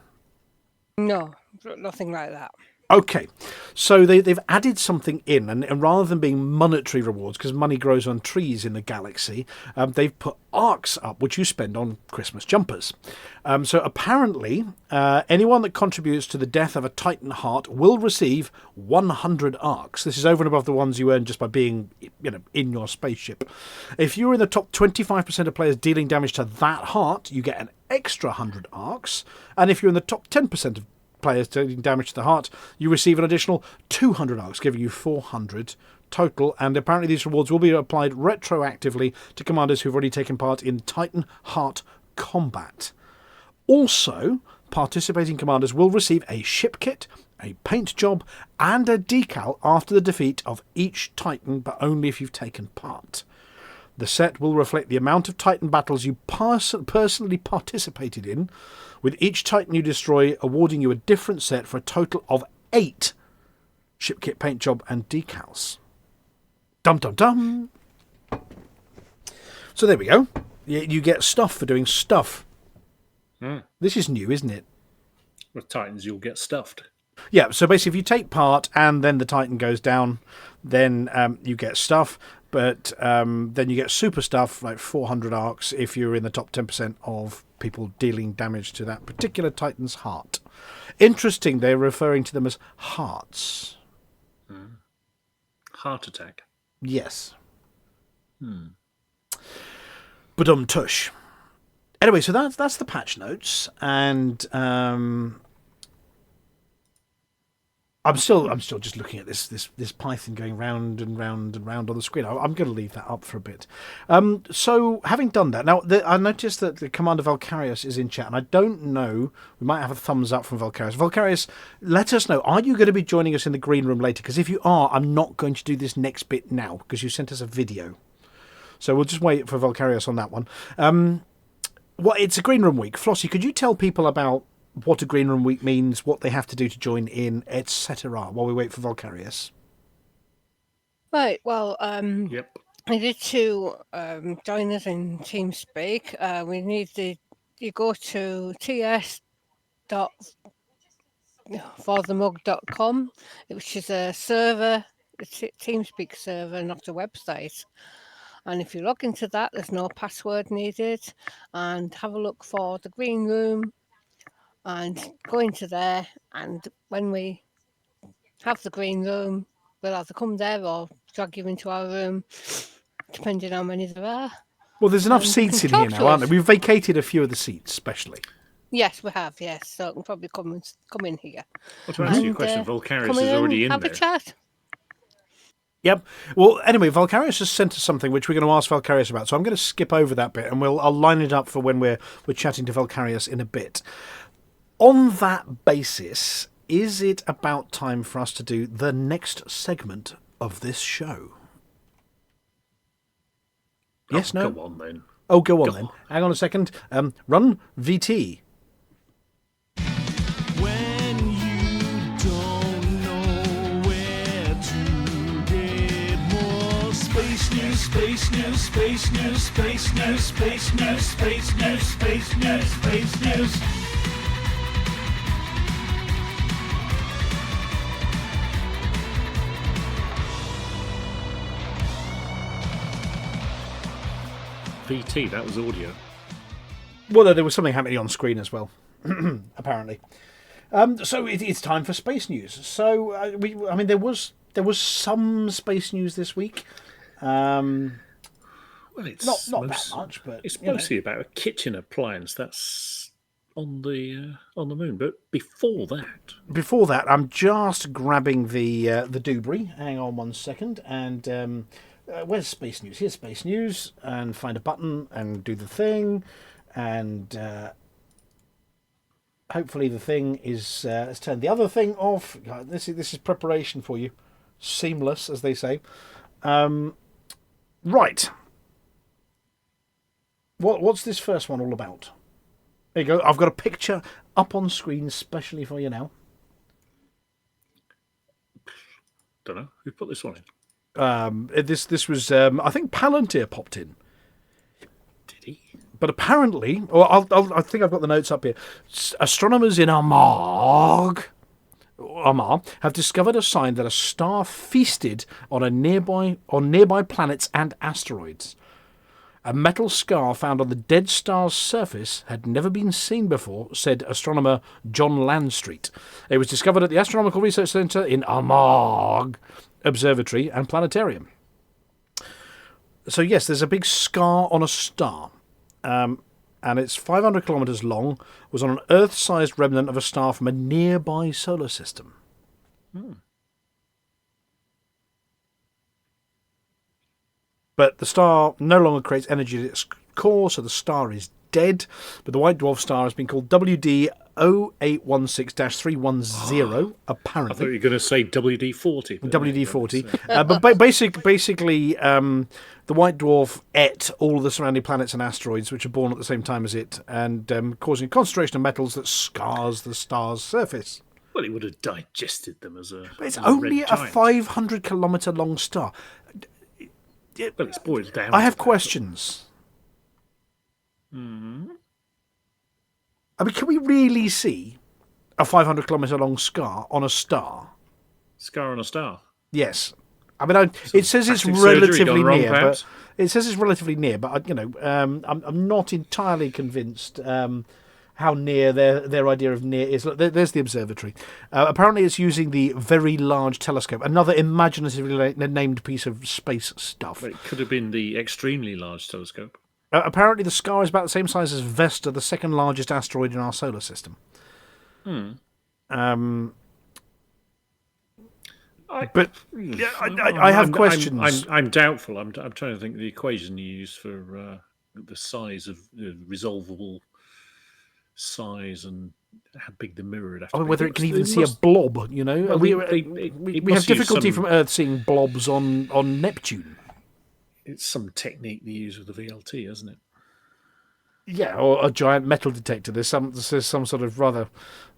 No, nothing like that. Okay, so they've added something in, and rather than being monetary rewards, because money grows on trees in the galaxy, they've put arcs up, which you spend on Christmas jumpers. So apparently, anyone that contributes to the death of a Titan heart will receive 100 arcs. This is over and above the ones you earn just by being, in your spaceship. If you're in the top 25% of players dealing damage to that heart, you get an extra 100 arcs, and if you're in the top 10% of players dealing damage to the heart, you receive an additional 200 arcs, giving you 400 total. And apparently these rewards will be applied retroactively to commanders who've already taken part in Titan Heart combat. Also, participating commanders will receive a ship kit, a paint job, and a decal after the defeat of each Titan, but only if you've taken part. The set will reflect the amount of Titan battles you personally participated in, with each Titan you destroy awarding you a different set for a total of 8 ship kit, paint job, and decals. Dum dum dum. So there we go. You get stuff for doing stuff. This is new, isn't it? With Titans, you'll get stuffed. Yeah, so basically if you take part and then the Titan goes down, then you get stuff. But then you get super stuff, like 400 arcs, if you're in the top 10% of people dealing damage to that particular Titan's heart. Interesting, they're referring to them as hearts. Heart attack. Yes. But tush. Anyway, so that's the patch notes, and I'm still just looking at this Python going round and round and round on the screen. I'm going to leave that up for a bit. So having done that, now I noticed that the Commander Vulkarius is in chat, and I don't know. We might have a thumbs up from Vulkarius. Vulkarius, let us know. Are you going to be joining us in the green room later? Because if you are, I'm not going to do this next bit now because you sent us a video. So we'll just wait for Vulkarius on that one. It's a green room week. Flossy, could you tell people about what a green room week means, what they have to do to join in, etc., while we wait for Vulkarius? Right, well, Yep. we need to join us in TeamSpeak. You go to ts.forthemug.com, which is a server, a TeamSpeak server, not a website. And if you log into that, there's no password needed. And have a look for the green room and go into there. And when we have the green room, we'll either come there or drag you into our room, depending how many there are. Well, there's enough You seats can in here talk now, to aren't us. there? We've vacated a few of the seats, especially. Yes, we have, yes. So I can probably come in here. Well, to answer your And, question, come Vulkarius in is already and in have there. a chat. Yep. Well, anyway, Vulkarius has sent us something which we're going to ask Vulkarius about. So I'm going to skip over that bit, and I'll line it up for when we're chatting to Vulkarius in a bit. On that basis, is it about time for us to do the next segment of this show? Yes, no? Go on, then. Oh, go on Go then. on. Hang on a second. Run VT. When you don't know where to get more space news, space news, space news, space news, space news, space news, space news, space news. VT, that was audio. Well, there was something happening on screen as well, apparently. So it's time for space news. So there was some space news this week. Well, it's Not that much, but it's you know. mostly about a kitchen appliance that's on the moon. But before that, I'm just grabbing the doobry. Hang on one second, and where's space news? Here's space news, and find a button and do the thing, and hopefully the thing is let's turn the other thing off. This is preparation for you, seamless as they say. Right. What's this first one all about? There you go. I've got a picture up on screen especially for you now. don't know who put this one in. This was I think Palantir popped in. Did he? But apparently, I think I've got the notes up here. Astronomers in Armagh have discovered a sign that a star feasted on nearby planets and asteroids. A metal scar found on the dead star's surface had never been seen before, said astronomer John Landstreet. It was discovered at the Astronomical Research Centre in Armagh Observatory and Planetarium. So yes, there's a big scar on a star. And it's 500 kilometres long, was on an Earth-sized remnant of a star from a nearby solar system. But the star no longer creates energy at its core, so the star is dead. But the white dwarf star has been called WD 0816-310, apparently. I thought you were going to say WD-40. WD-40. But basically, the white dwarf ate all of the surrounding planets and asteroids, which are born at the same time as it, and causing a concentration of metals that scars the star's surface. Well, it would have digested them as a. But it's as only red a giant. 500-kilometre long star. Well, it's boiled down. I have to that. questions. I mean, can we really see a 500-kilometre long scar on a star? Scar on a star. Yes. I mean, it says it's plastic surgery relatively gone wrong, near, perhaps? but it says it's relatively near. But I'm not entirely convinced how near their idea of near is. Look, there's the observatory. Apparently, it's using the Very Large Telescope, another imaginatively named piece of space stuff. But it could have been the extremely large telescope. Apparently, the scar is about the same size as Vesta, the second largest asteroid in our solar system. I have questions. I'm doubtful. I'm trying to think of the equation you use for the size of resolvable size and how big the mirror would have to I mean, be. whether it can even see a blob, you know. Well, we it have must use difficulty some- from Earth seeing blobs on Neptune. It's some technique they use with the VLT, isn't it? Yeah, or a giant metal detector. There's some sort of rather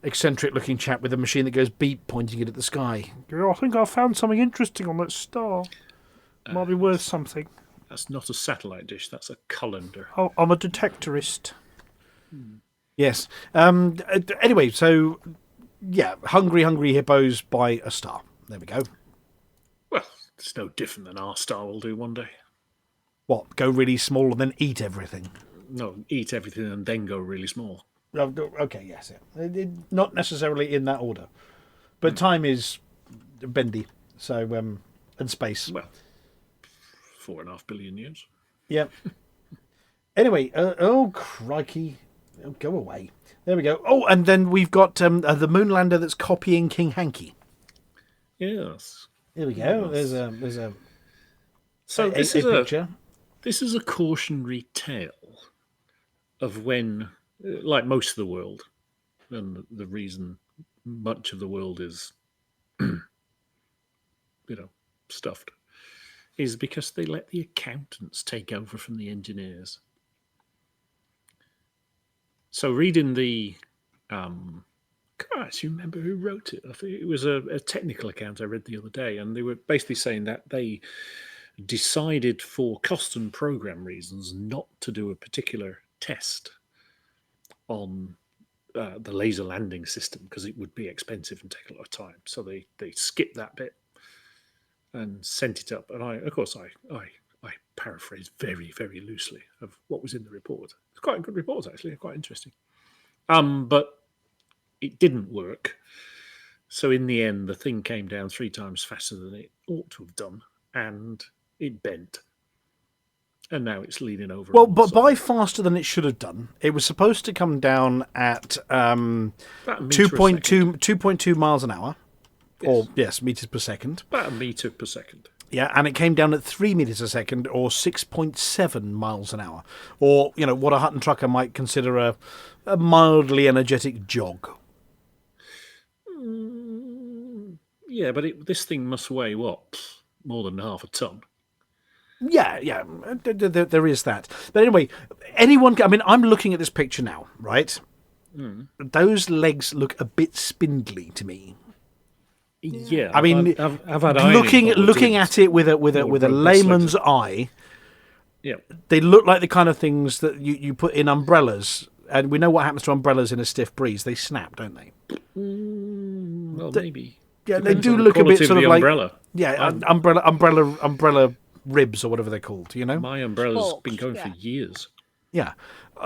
eccentric-looking chap with a machine that goes beep, pointing it at the sky. I think I found something interesting on that star. Might be worth something. That's not a satellite dish. That's a colander. Oh, I'm a detectorist. Yes. Anyway, so yeah, hungry hippos by a star. There we go. Well, it's no different than our star will do one day. What? Go really small and then eat everything. No, eat everything and then go really small. Okay, yes, yeah. Not necessarily in that order, but time is bendy, So, and space. Well, 4.5 billion years. Yeah. Anyway, oh, crikey. Oh, go away. There we go. Oh, and then we've got the moon lander that's copying King Hanky. Yes. Here we go. Yes. There's a So this picture. This is a cautionary tale of when, like most of the world, and the reason much of the world is, stuffed, is because they let the accountants take over from the engineers. So reading the, I can't actually remember who wrote it. I think it was a technical account I read the other day, and they were basically saying that they decided for cost and program reasons not to do a particular test on the laser landing system because it would be expensive and take a lot of time. So they skipped that bit and sent it up. And I paraphrased very, very loosely of what was in the report. It's quite a good report, actually, quite interesting. But it didn't work. So in the end, the thing came down 3 times faster than it ought to have done, and it bent. And now it's leaning over. Well, but by faster than it should have done. It was supposed to come down at 2.2 miles an hour. Yes. Or, yes, meters per second. About a metre per second. Yeah, and it came down at 3 meters a second, or 6.7 miles an hour. Or, what a Hutton trucker might consider a mildly energetic jog. Yeah, but this thing must weigh, more than half a ton. Yeah, there is that. But anyway, I'm looking at this picture now, right? Those legs look a bit spindly to me. Yeah, I mean, I've had looking at it with a layman's eye. Yeah, they look like the kind of things that you put in umbrellas, and we know what happens to umbrellas in a stiff breeze. They snap, don't they? Well, maybe. Yeah, they do look a bit sort of like umbrella. Yeah, umbrella ribs or whatever they're called. My umbrella's been going for years. Yeah,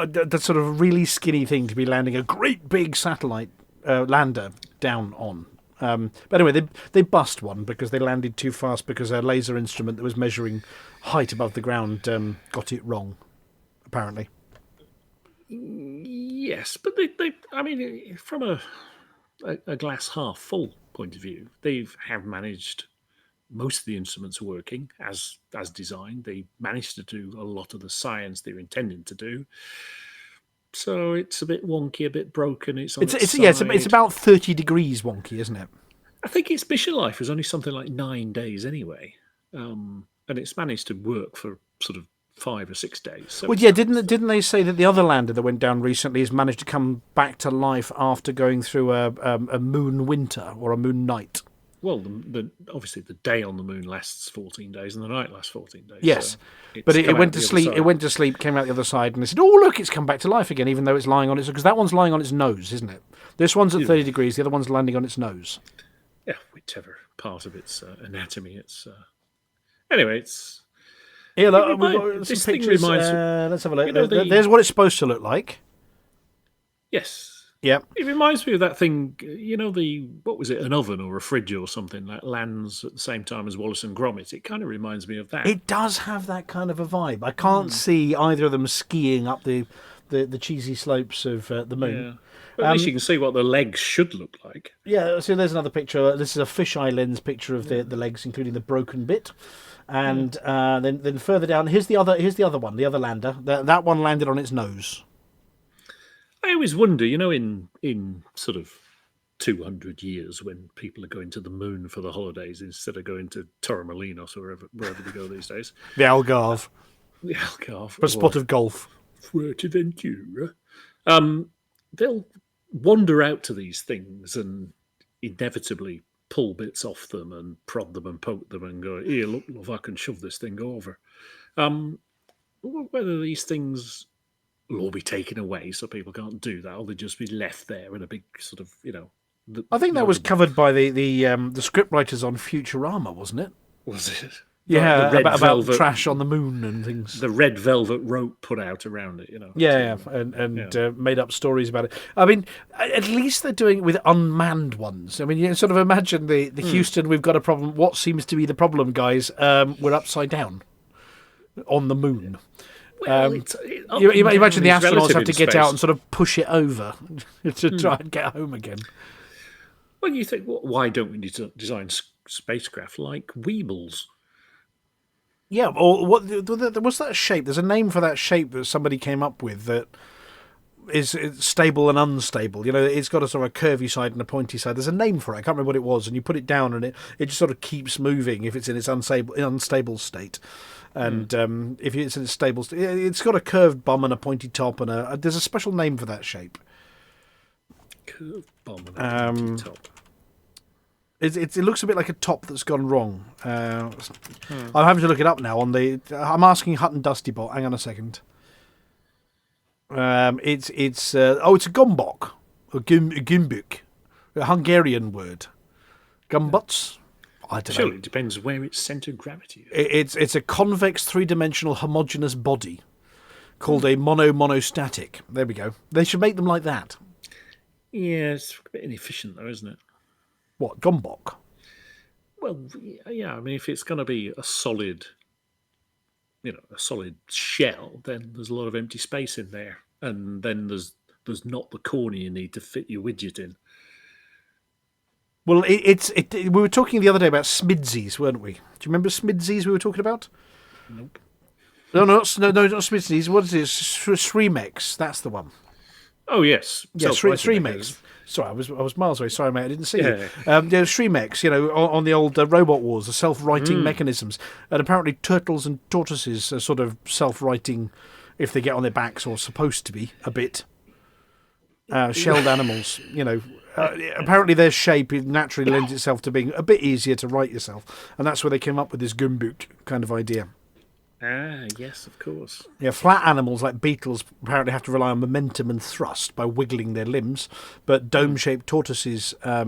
that sort of really skinny thing to be landing a great big satellite lander down on. But anyway, they bust one because they landed too fast because a laser instrument that was measuring height above the ground got it wrong, apparently. Yes, but they from a glass half full point of view, they have managed. Most of the instruments are working as designed. They managed to do a lot of the science they were intending to do. So it's a bit wonky, a bit broken. It's about 30 degrees wonky, isn't it? I think its mission life was only something like 9 days anyway, and it's managed to work for sort of 5 or 6 days. So well, yeah, didn't they say that the other lander that went down recently has managed to come back to life after going through a moon winter or a moon night? Well, obviously the day on the moon lasts 14 days and the night lasts 14 days. Yes, so but it went to sleep. It went to sleep, came out the other side, and they said, "Oh, look, it's come back to life again," even though it's lying on its, because that one's lying on its nose, isn't it? This one's at 30 degrees. The other one's landing on its nose. Yeah, whichever part of its anatomy it's. Anyway, it's. Yeah, look, we've got some pictures. Let's have a look. There's what it's supposed to look like. Yes. Yeah. It reminds me of that thing, what was it, an oven or a fridge or something that lands at the same time as Wallace and Gromit. It kind of reminds me of that. It does have that kind of a vibe. I can't see either of them skiing up the cheesy slopes of the moon. Yeah. But at least you can see what the legs should look like. Yeah, so there's another picture. This is a fisheye lens picture of the legs, including the broken bit. And then further down, here's the other one, the other lander. That one landed on its nose. I always wonder, in sort of 200 years when people are going to the moon for the holidays instead of going to Torremolinos or wherever they go these days. The Algarve. The Algarve. For a spot of golf. Fuerteventura. They'll wander out to these things and inevitably pull bits off them and prod them and poke them and go, here, look, love, I can shove this thing over. Whether these things will all be taken away so people can't do that, or they'll just be left there in a big sort of, I think that was covered by the scriptwriters on Futurama, wasn't it? Was it? Yeah, the red about velvet, trash on the moon and things. the red velvet rope put out around it, Yeah, and made up stories about it. I mean, at least they're doing it with unmanned ones. I mean, you sort of imagine the Houston, we've got a problem. What seems to be the problem, guys? We're upside down on the moon. Well, You imagine the is astronauts relative have to in get space. out and sort of push it over to try and get home again. Well, you think, why don't we design spacecraft like Weebles? Yeah, or what's that shape? There's a name for that shape that somebody came up with that is stable and unstable. It's got a sort of a curvy side and a pointy side. There's a name for it. I can't remember what it was. And you put it down and it just sort of keeps moving if it's in its unstable state. And if it's in its stable state, it's got a curved bum and a pointy top. And there's a special name for that shape. Curved bum and a pointy top. It looks a bit like a top that's gone wrong. I'm having to look it up now. I'm asking Hutton Dustybot. Hang on a second. It's a gombok, a gimbuk, a Hungarian word. Gumbots? I don't know. Surely it depends where its centre of gravity is. It's a convex three-dimensional homogeneous body called a monostatic. There we go. They should make them like that. Yeah, it's a bit inefficient though, isn't it? What, gombok? Well, yeah. I mean, if it's going to be a solid shell, then there's a lot of empty space in there, and then there's not the corner you need to fit your widget in. Well, we were talking the other day about Smidsies, weren't we? Do you remember Smidsies we were talking about? Nope. No, not Smidsies. What is it? Srimex. That's the one. Oh yes, Yeah, Srimex. Sorry, I was miles away. Sorry, mate, I didn't see you. Srimex, on the old robot wars, the self-righting mechanisms. And apparently turtles and tortoises are sort of self-righting if they get on their backs, or supposed to be, a bit. Shelled animals, apparently their shape naturally lends itself to being a bit easier to right yourself. And that's where they came up with this gumboot kind of idea. Ah, yes, of course. Yeah, flat animals like beetles apparently have to rely on momentum and thrust by wiggling their limbs, but dome-shaped tortoises, are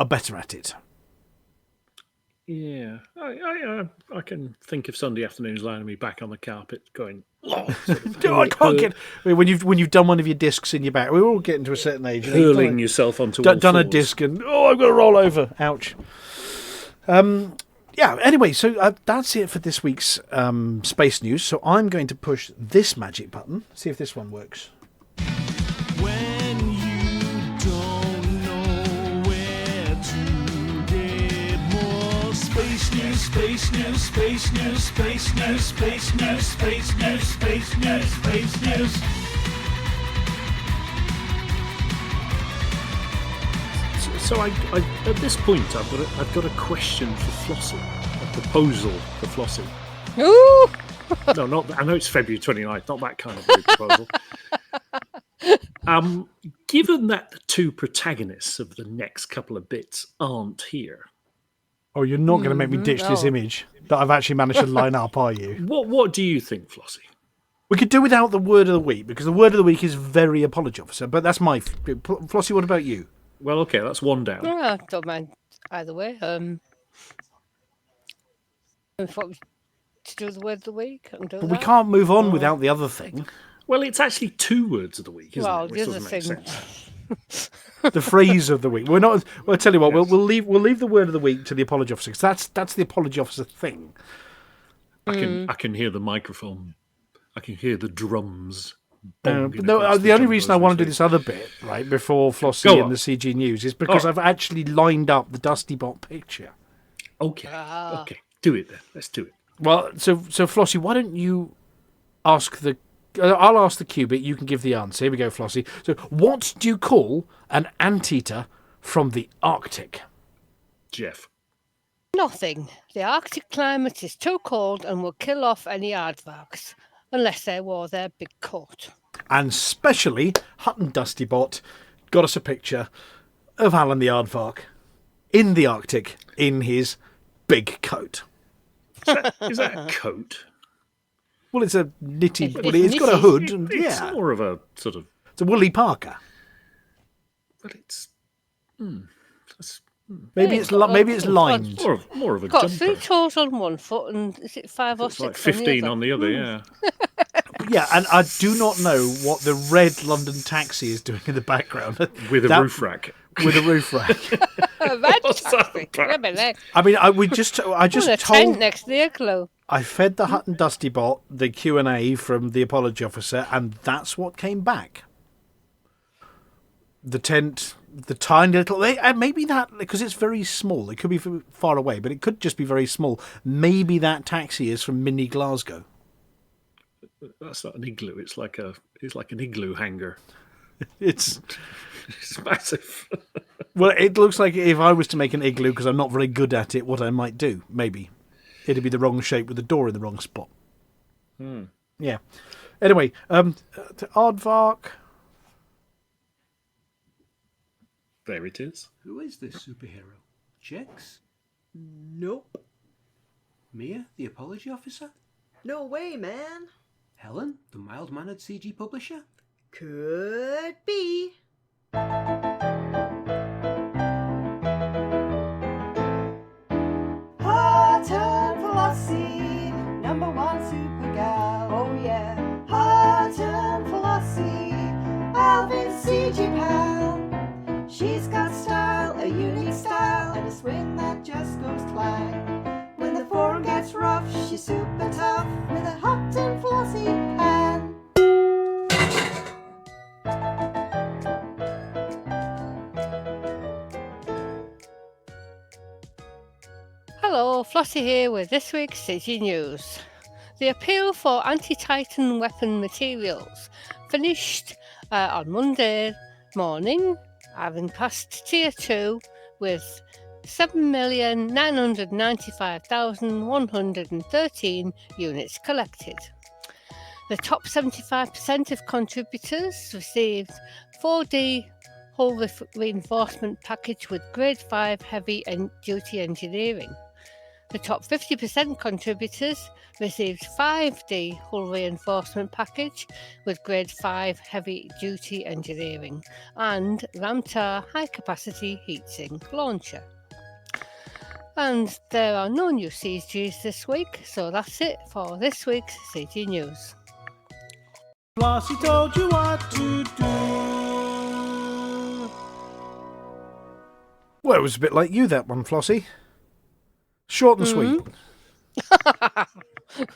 better at it. Yeah, I can think of Sunday afternoons lying me back on the carpet going, I can't get... When you've done one of your discs in your back, we're all getting to a certain age. Hurling yourself onto all done a fours. disc and, I've got to roll over. Ouch. Anyway, so that's it for this week's space news. So I'm going to push this magic button, see if this one works. When you don't know where to get more space news, space news, space news, space news, space news, space news, space news, space news. So I at this point, I've got a question for Flossy, a proposal for Flossy. Ooh! No, not. I know it's February 29th, not that kind of weird proposal. Given that the two protagonists of the next couple of bits aren't here, Oh, you're not going to make me ditch this image that I've actually managed to line up, are you? what do you think, Flossy? We could do without the word of the week, because the word of the week is very apology officer, but that's my... Flossy, what about you? Well, okay, that's one down. I don't mind either way. If what to do the word of the week, I can do But that. we can't move on without the other thing. Well, it's actually two words of the week, isn't Well, it? the Which other doesn't make thing. sense. The phrase of the week. We're not... Well, I'll tell you what, we'll leave the word of the week to the apology officer, because that's the apology officer thing. I can hear the microphone. I can hear the drums. The only reason I want to do this other bit, right, before Flossy Go and on. the CG News, is because I've actually lined up the Dustybot picture. Okay, okay, do it then. Let's do it. Well, so Flossy, why don't you ask the... I'll ask the Cubit, you can give the answer. Here we go, Flossy. So, what do you call an anteater from the Arctic? Jeff. Nothing. The Arctic climate is too cold and will kill off any aardvarks, unless they wore their big coat. And specially, Hutton Dustybot got us a picture of Alan the Aardvark in the Arctic in his big coat. Is that a coat? Well, it's a knitted... It's Well, it's got a knitted. hood. And, It's yeah, more of a sort of... it's a woolly parka. Well, it's... Maybe it's lined. More of a Got jumper. 3 toes on one foot and is it 5 or It's 6 like 15 on the other, yeah. Yeah, and I do not know what the red London taxi is doing in the background. With a roof rack. With a roof rack. Red What's that taxi. about? Let me look. I mean, I just Put a tent told. next to the igloo. I fed the Hutton Dusty bot the Q&A from the apology officer, and that's what came back. The tent, the tiny little... maybe that, because it's very small. It could be far away, but it could just be very small. Maybe that taxi is from mini Glasgow. That's not an igloo. It's like an igloo hangar. It's massive. Well, it looks like if I was to make an igloo, because I'm not very good at it, what I might do, maybe. It'd be the wrong shape with the door in the wrong spot. Yeah. Anyway, Aardvark. There it is. Who is this superhero? Chicks? Nope. Mia, the apology officer? No way, man. Helen, the mild-mannered CG publisher? Could be. Hutton Flossy, #1 super gal. Oh yeah. Hutton Flossy, Alvin's CG pal. She's got style, a unique style, and a swing that just goes clang. When the forum gets rough, she's super tough with a Hutton Flossy pen. Hello, Flossy here with this week's CG News. The appeal for anti-Titan weapon materials finished on Monday morning, having passed Tier 2 with 7,995,113 units collected. The top 75% of contributors received 4D hull reinforcement package with Grade 5 heavy duty engineering. The top 50% contributors received 5D hull reinforcement package with Grade 5 heavy duty engineering and Banter high capacity heatsink launcher. And there are no new CGs this week, so that's it for this week's CG News. Flossy told you what to do. Well, it was a bit like you, that one, Flossie. Short and sweet.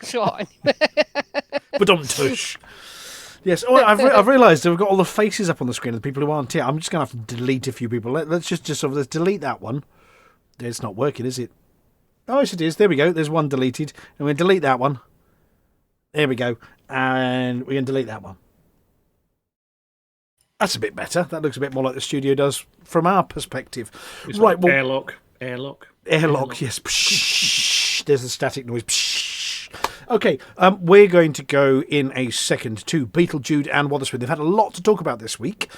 Short. But don't tush. Yes, I've realised that we've got all the faces up on the screen of the people who aren't here. I'm just going to have to delete a few people. Let's just sort of let's delete that one. It's not working, is it? Oh, yes, it is. There we go. There's one deleted. And we're going to delete that one. There we go. And we're going to delete that one. That's a bit better. That looks a bit more like the studio does from our perspective. It's right, like well, airlock, yes. Psh, there's the static noise. Psh. Okay, we're going to go in a second to Beetlejude and Watherspoon. They've had a lot to talk about this week.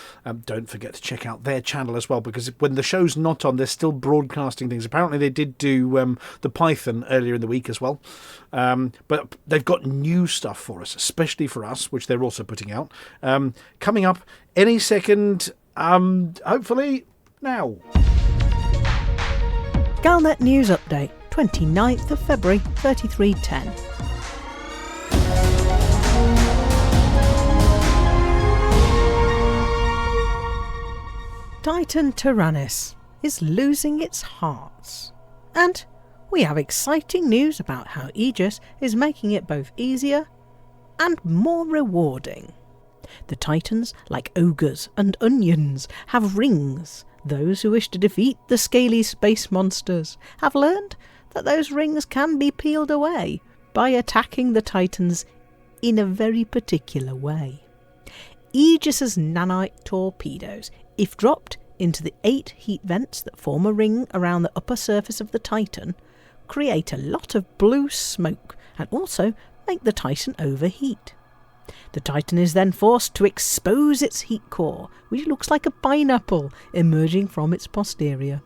Don't forget to check out their channel as well, because when the show's not on, they're still broadcasting things. Apparently they did do the Python earlier in the week as well. But they've got new stuff for us, especially for us, which they're also putting out. Coming up any second, hopefully now. Galnet News Update, 29th of February, 3310. Titan Tyrannus is losing its hearts. And we have exciting news about how Aegis is making it both easier and more rewarding. The Titans, like ogres and onions, have rings. Those who wish to defeat the scaly space monsters have learned that those rings can be peeled away by attacking the Titans in a very particular way. Aegis's nanite torpedoes, if dropped into the 8 heat vents that form a ring around the upper surface of the Titan, create a lot of blue smoke and also make the Titan overheat. The Titan is then forced to expose its heat core, which looks like a pineapple emerging from its posterior.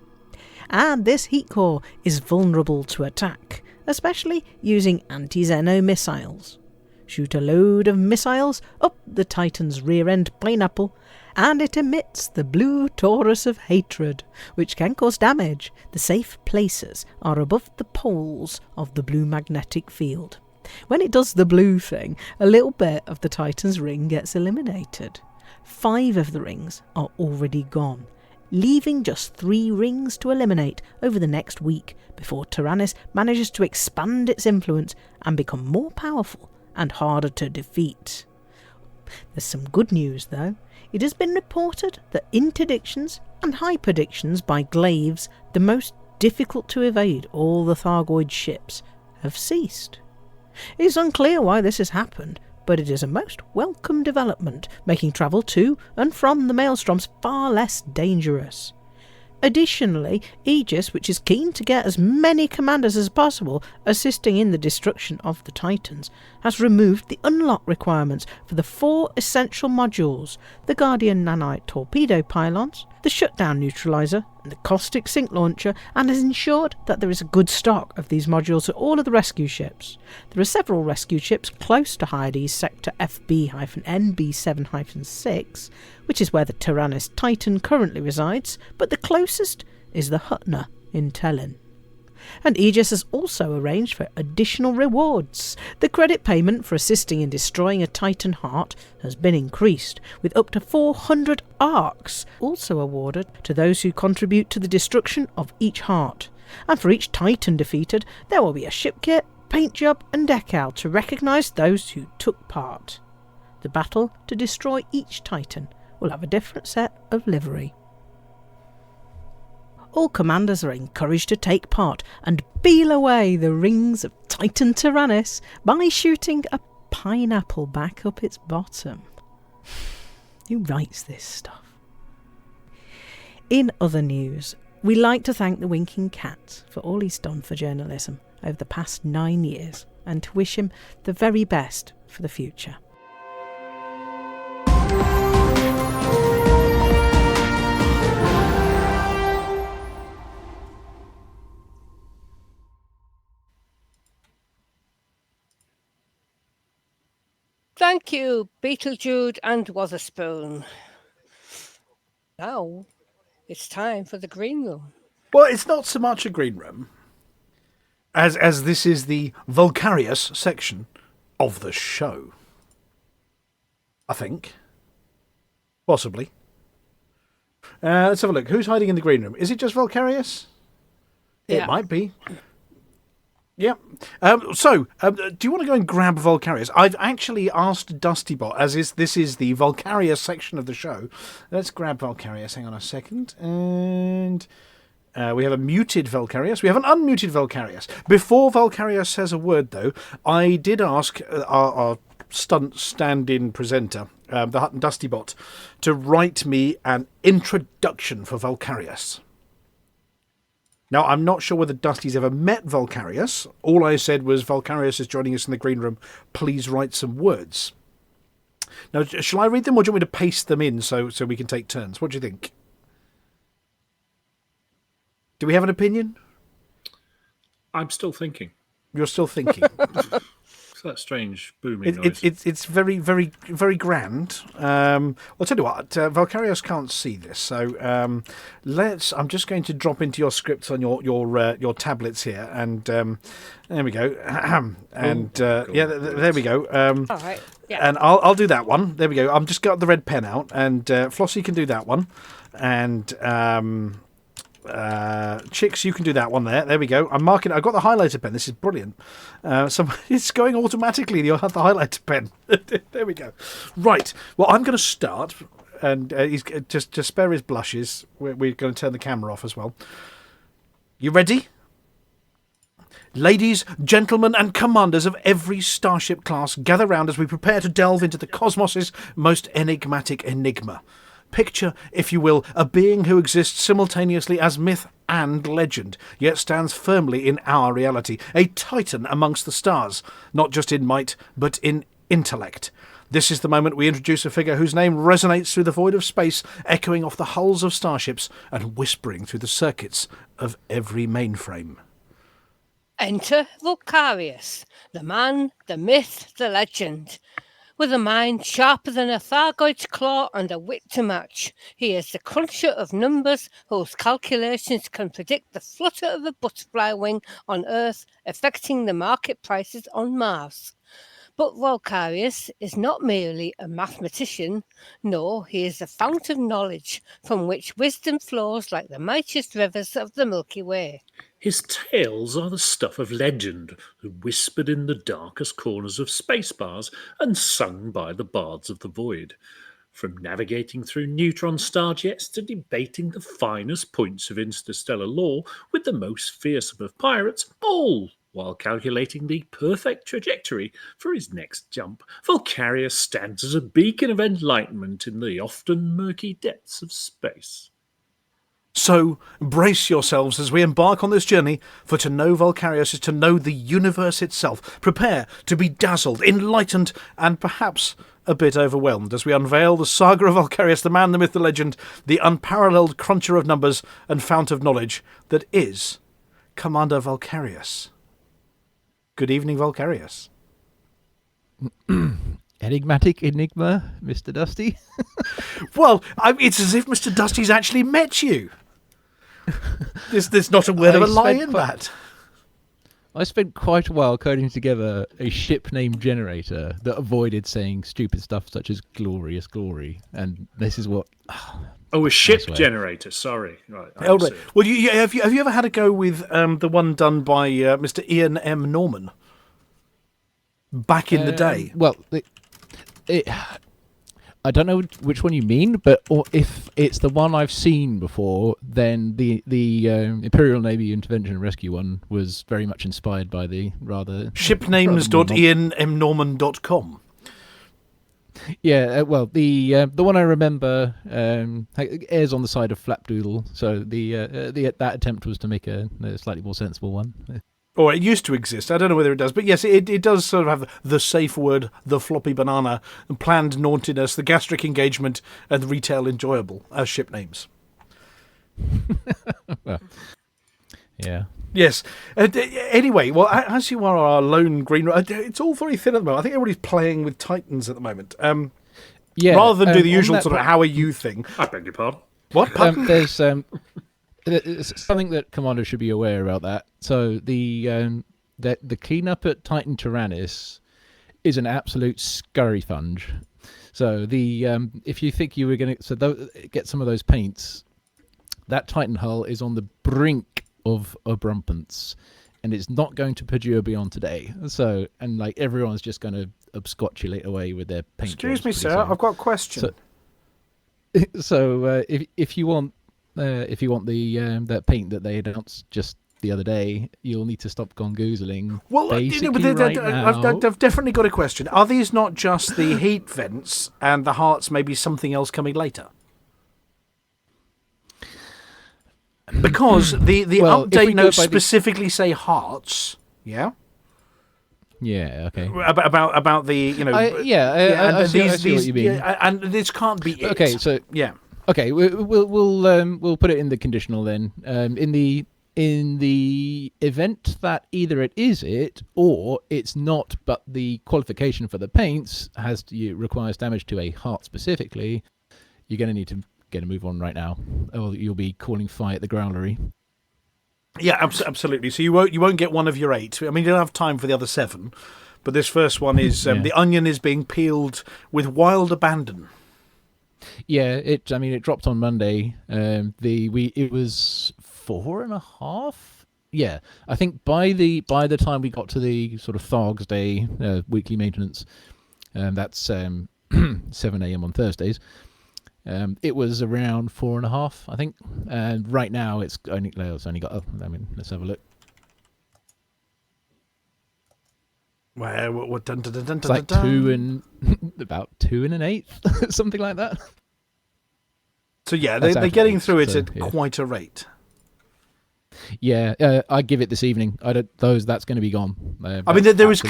And this heat core is vulnerable to attack, especially using anti-Xeno missiles. Shoot a load of missiles up the Titan's rear-end pineapple, and it emits the blue torus of hatred, which can cause damage. The safe places are above the poles of the blue magnetic field. When it does the blue thing, a little bit of the Titan's ring gets eliminated. 5 of the rings are already gone, leaving just 3 rings to eliminate over the next week before Tyrannus manages to expand its influence and become more powerful and harder to defeat. There's some good news though. It has been reported that interdictions and hyperdictions by glaives, the most difficult to evade all the Thargoid ships, have ceased. It is unclear why this has happened, but it is a most welcome development, making travel to and from the Maelstroms far less dangerous. Additionally, Aegis, which is keen to get as many commanders as possible assisting in the destruction of the Titans, has removed the unlock requirements for the 4 essential modules: the Guardian Nanite torpedo pylons, the shutdown neutralizer, and the caustic sink launcher, and has ensured that there is a good stock of these modules at all of the rescue ships. There are several rescue ships close to Hyades sector FB-NB7-6, which is where the Tyrannus Titan currently resides, but the closest is the Hutton in Tellin. And Aegis has also arranged for additional rewards. The credit payment for assisting in destroying a Titan heart has been increased, with up to 400 arcs also awarded to those who contribute to the destruction of each heart. And for each Titan defeated, there will be a ship kit, paint job and decal to recognise those who took part. The battle to destroy each Titan will have a different set of livery. All commanders are encouraged to take part and peel away the rings of Titan Tyrannus by shooting a pineapple back up its bottom. Who writes this stuff? In other news, we like to thank the Winking Cat for all he's done for journalism over the past 9 years and to wish him the very best for the future. Thank you, Beetlejude and Wotherspoon. Now, it's time for the green room. Well, it's not so much a green room, as this is the Vulkarius section of the show. I think. Possibly. Let's have a look. Who's hiding in the green room? Is it just Vulkarius? Yeah. It might be. Yeah. So, do you want to go and grab Vulkarius? I've actually asked Dustybot, this is the Vulkarius section of the show. Let's grab Vulkarius. Hang on a second. And we have a muted Vulkarius. We have an unmuted Vulkarius. Before Vulkarius says a word, though, I did ask our stunt stand-in presenter, the Hutton Dustybot, to write me an introduction for Vulkarius. Now, I'm not sure whether Dusty's ever met Vulkarius. All I said was, Vulkarius is joining us in the green room. Please write some words. Now, shall I read them or do you want me to paste them in so we can take turns? What do you think? Do we have an opinion? I'm still thinking. You're still thinking. It's that strange booming noise. It's very, very, very grand. I'll tell you what, Vulkarius can't see this, so I'm just going to drop into your scripts on your tablets here, and there we go. And there we go. All right. Yeah. And I'll do that one. There we go. I'm just got the red pen out, and Flossy can do that one, and Chicks, you can do that one there. There we go. I'm marking. I've got the highlighter pen. This is brilliant. It's going automatically. The highlighter pen. There we go. Right. Well, I'm going to start, and he's just to spare his blushes. We're going to turn the camera off as well. You ready? Ladies, gentlemen, and commanders of every starship class, gather round as we prepare to delve into the cosmos's most enigmatic enigma. Picture, if you will, a being who exists simultaneously as myth and legend, yet stands firmly in our reality, a titan amongst the stars, not just in might, but in intellect. This is the moment we introduce a figure whose name resonates through the void of space, echoing off the hulls of starships and whispering through the circuits of every mainframe. Enter Vulkarius, the man, the myth, the legend. With a mind sharper than a Thargoid's claw and a wit to match, he is the cruncher of numbers whose calculations can predict the flutter of a butterfly wing on Earth, affecting the market prices on Mars. But Vulkarius is not merely a mathematician, no, he is a fount of knowledge from which wisdom flows like the mightiest rivers of the Milky Way. His tales are the stuff of legend, whispered in the darkest corners of space bars and sung by the bards of the void. From navigating through neutron star jets to debating the finest points of interstellar law with the most fearsome of pirates, all while calculating the perfect trajectory for his next jump, Vulkarius stands as a beacon of enlightenment in the often murky depths of space. So, brace yourselves as we embark on this journey, for to know Vulkarius is to know the universe itself. Prepare to be dazzled, enlightened, and perhaps a bit overwhelmed as we unveil the saga of Vulkarius, the man, the myth, the legend, the unparalleled cruncher of numbers and fount of knowledge that is Commander Vulkarius. Good evening, Vulkarius. Enigmatic enigma, Mr. Dusty. Well, it's as if Mr. Dusty's actually met you. There's not a word of a lie in that. I spent quite a while coding together a ship name generator that avoided saying stupid stuff such as glorious glory, and this is what... Oh, a ship generator, sorry. Right. Oh, right. Well, have you ever had a go with the one done by Mr. Ian M. Norman back in the day? Well, I don't know which one you mean, but if it's the one I've seen before, then the Imperial Navy Intervention and Rescue one was very much inspired by the rather... Shipnames.ianmnorman.com. Yeah, well, the one I remember airs on the side of Flapdoodle, so that attempt was to make a slightly more sensible one. Or it used to exist. I don't know whether it does. But yes, it does sort of have the safe word, the floppy banana, planned naughtiness, the gastric engagement, and the retail enjoyable as ship names. Well, yeah. Yes. Anyway, well, as you are our lone green... It's all very thin at the moment. I think everybody's playing with Titans at the moment. Yeah. Rather than do the usual sort of how are you thing. I beg your pardon. What? There's something that Commander should be aware about that. So the cleanup at Titan Tyrannus is an absolute scurry funge. So if you think you were going to get some of those paints, that Titan hull is on the brink of abrumpance, and it's not going to perdure beyond today. So, and like everyone's just going to abscotulate away with their paint. Excuse me, sir. I've got a question. So if you want the that paint that they announced just the other day, you'll need to stop gongoozling. Well, I've definitely got a question. Are these not just the heat vents and the hearts, maybe something else coming later? Because the update notes specifically say hearts, yeah? Yeah, okay. About the, I see what you mean. And this can't be it. Okay, so... Yeah. Okay, we'll put it in the conditional then. In the event that either it is it or it's not, but the qualification for the paints requires damage to a heart specifically, you're going to need to get a move on right now, or you'll be calling fire at the growlery. Yeah, absolutely. So you won't get one of your 8. I mean, you'll have time for the other 7, but this first one is the onion is being peeled with wild abandon. Yeah, it dropped on Monday. It was 4.5. Yeah, I think by the time we got to the sort of Thargs Day weekly maintenance, that's 7 a.m. on Thursdays. It was around 4.5, I think, and right now it's only got. Let's have a look. Well, what? It's like 2 and about 2 and 1/8, something like that. So yeah, they're getting through it at quite a rate. Yeah, I give it this evening. That's going to be gone. I mean, there's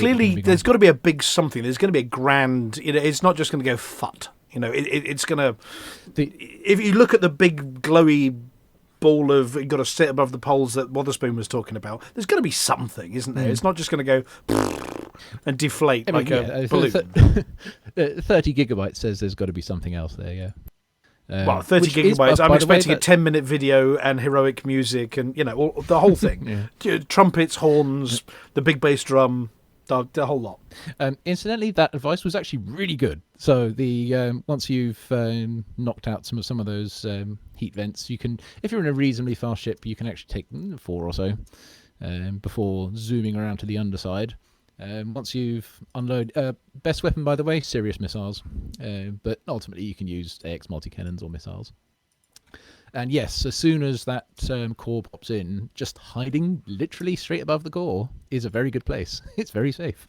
got to be a big something. There's going to be a grand. It's not just going to go fut. It's going to... If you look at the big glowy ball of... You've got to sit above the poles that Wotherspoon was talking about, there's going to be something, isn't there? It's not just going to go... and deflate I mean, a balloon. 30 gigabytes says there's got to be something else there, yeah. Well, 30 gigabytes. I'm expecting a 10-minute video and heroic music and, the whole thing. Trumpets, horns, the big bass drum, the whole lot. Incidentally, that advice was actually really good. So once you've knocked out some of those heat vents, you can, if you're in a reasonably fast ship, you can actually take 4 or so before zooming around to the underside. Once you've unloaded, best weapon, by the way, Sirius missiles, but ultimately you can use AX multi-cannons or missiles. And yes, as soon as that core pops in, just hiding literally straight above the core is a very good place. It's very safe.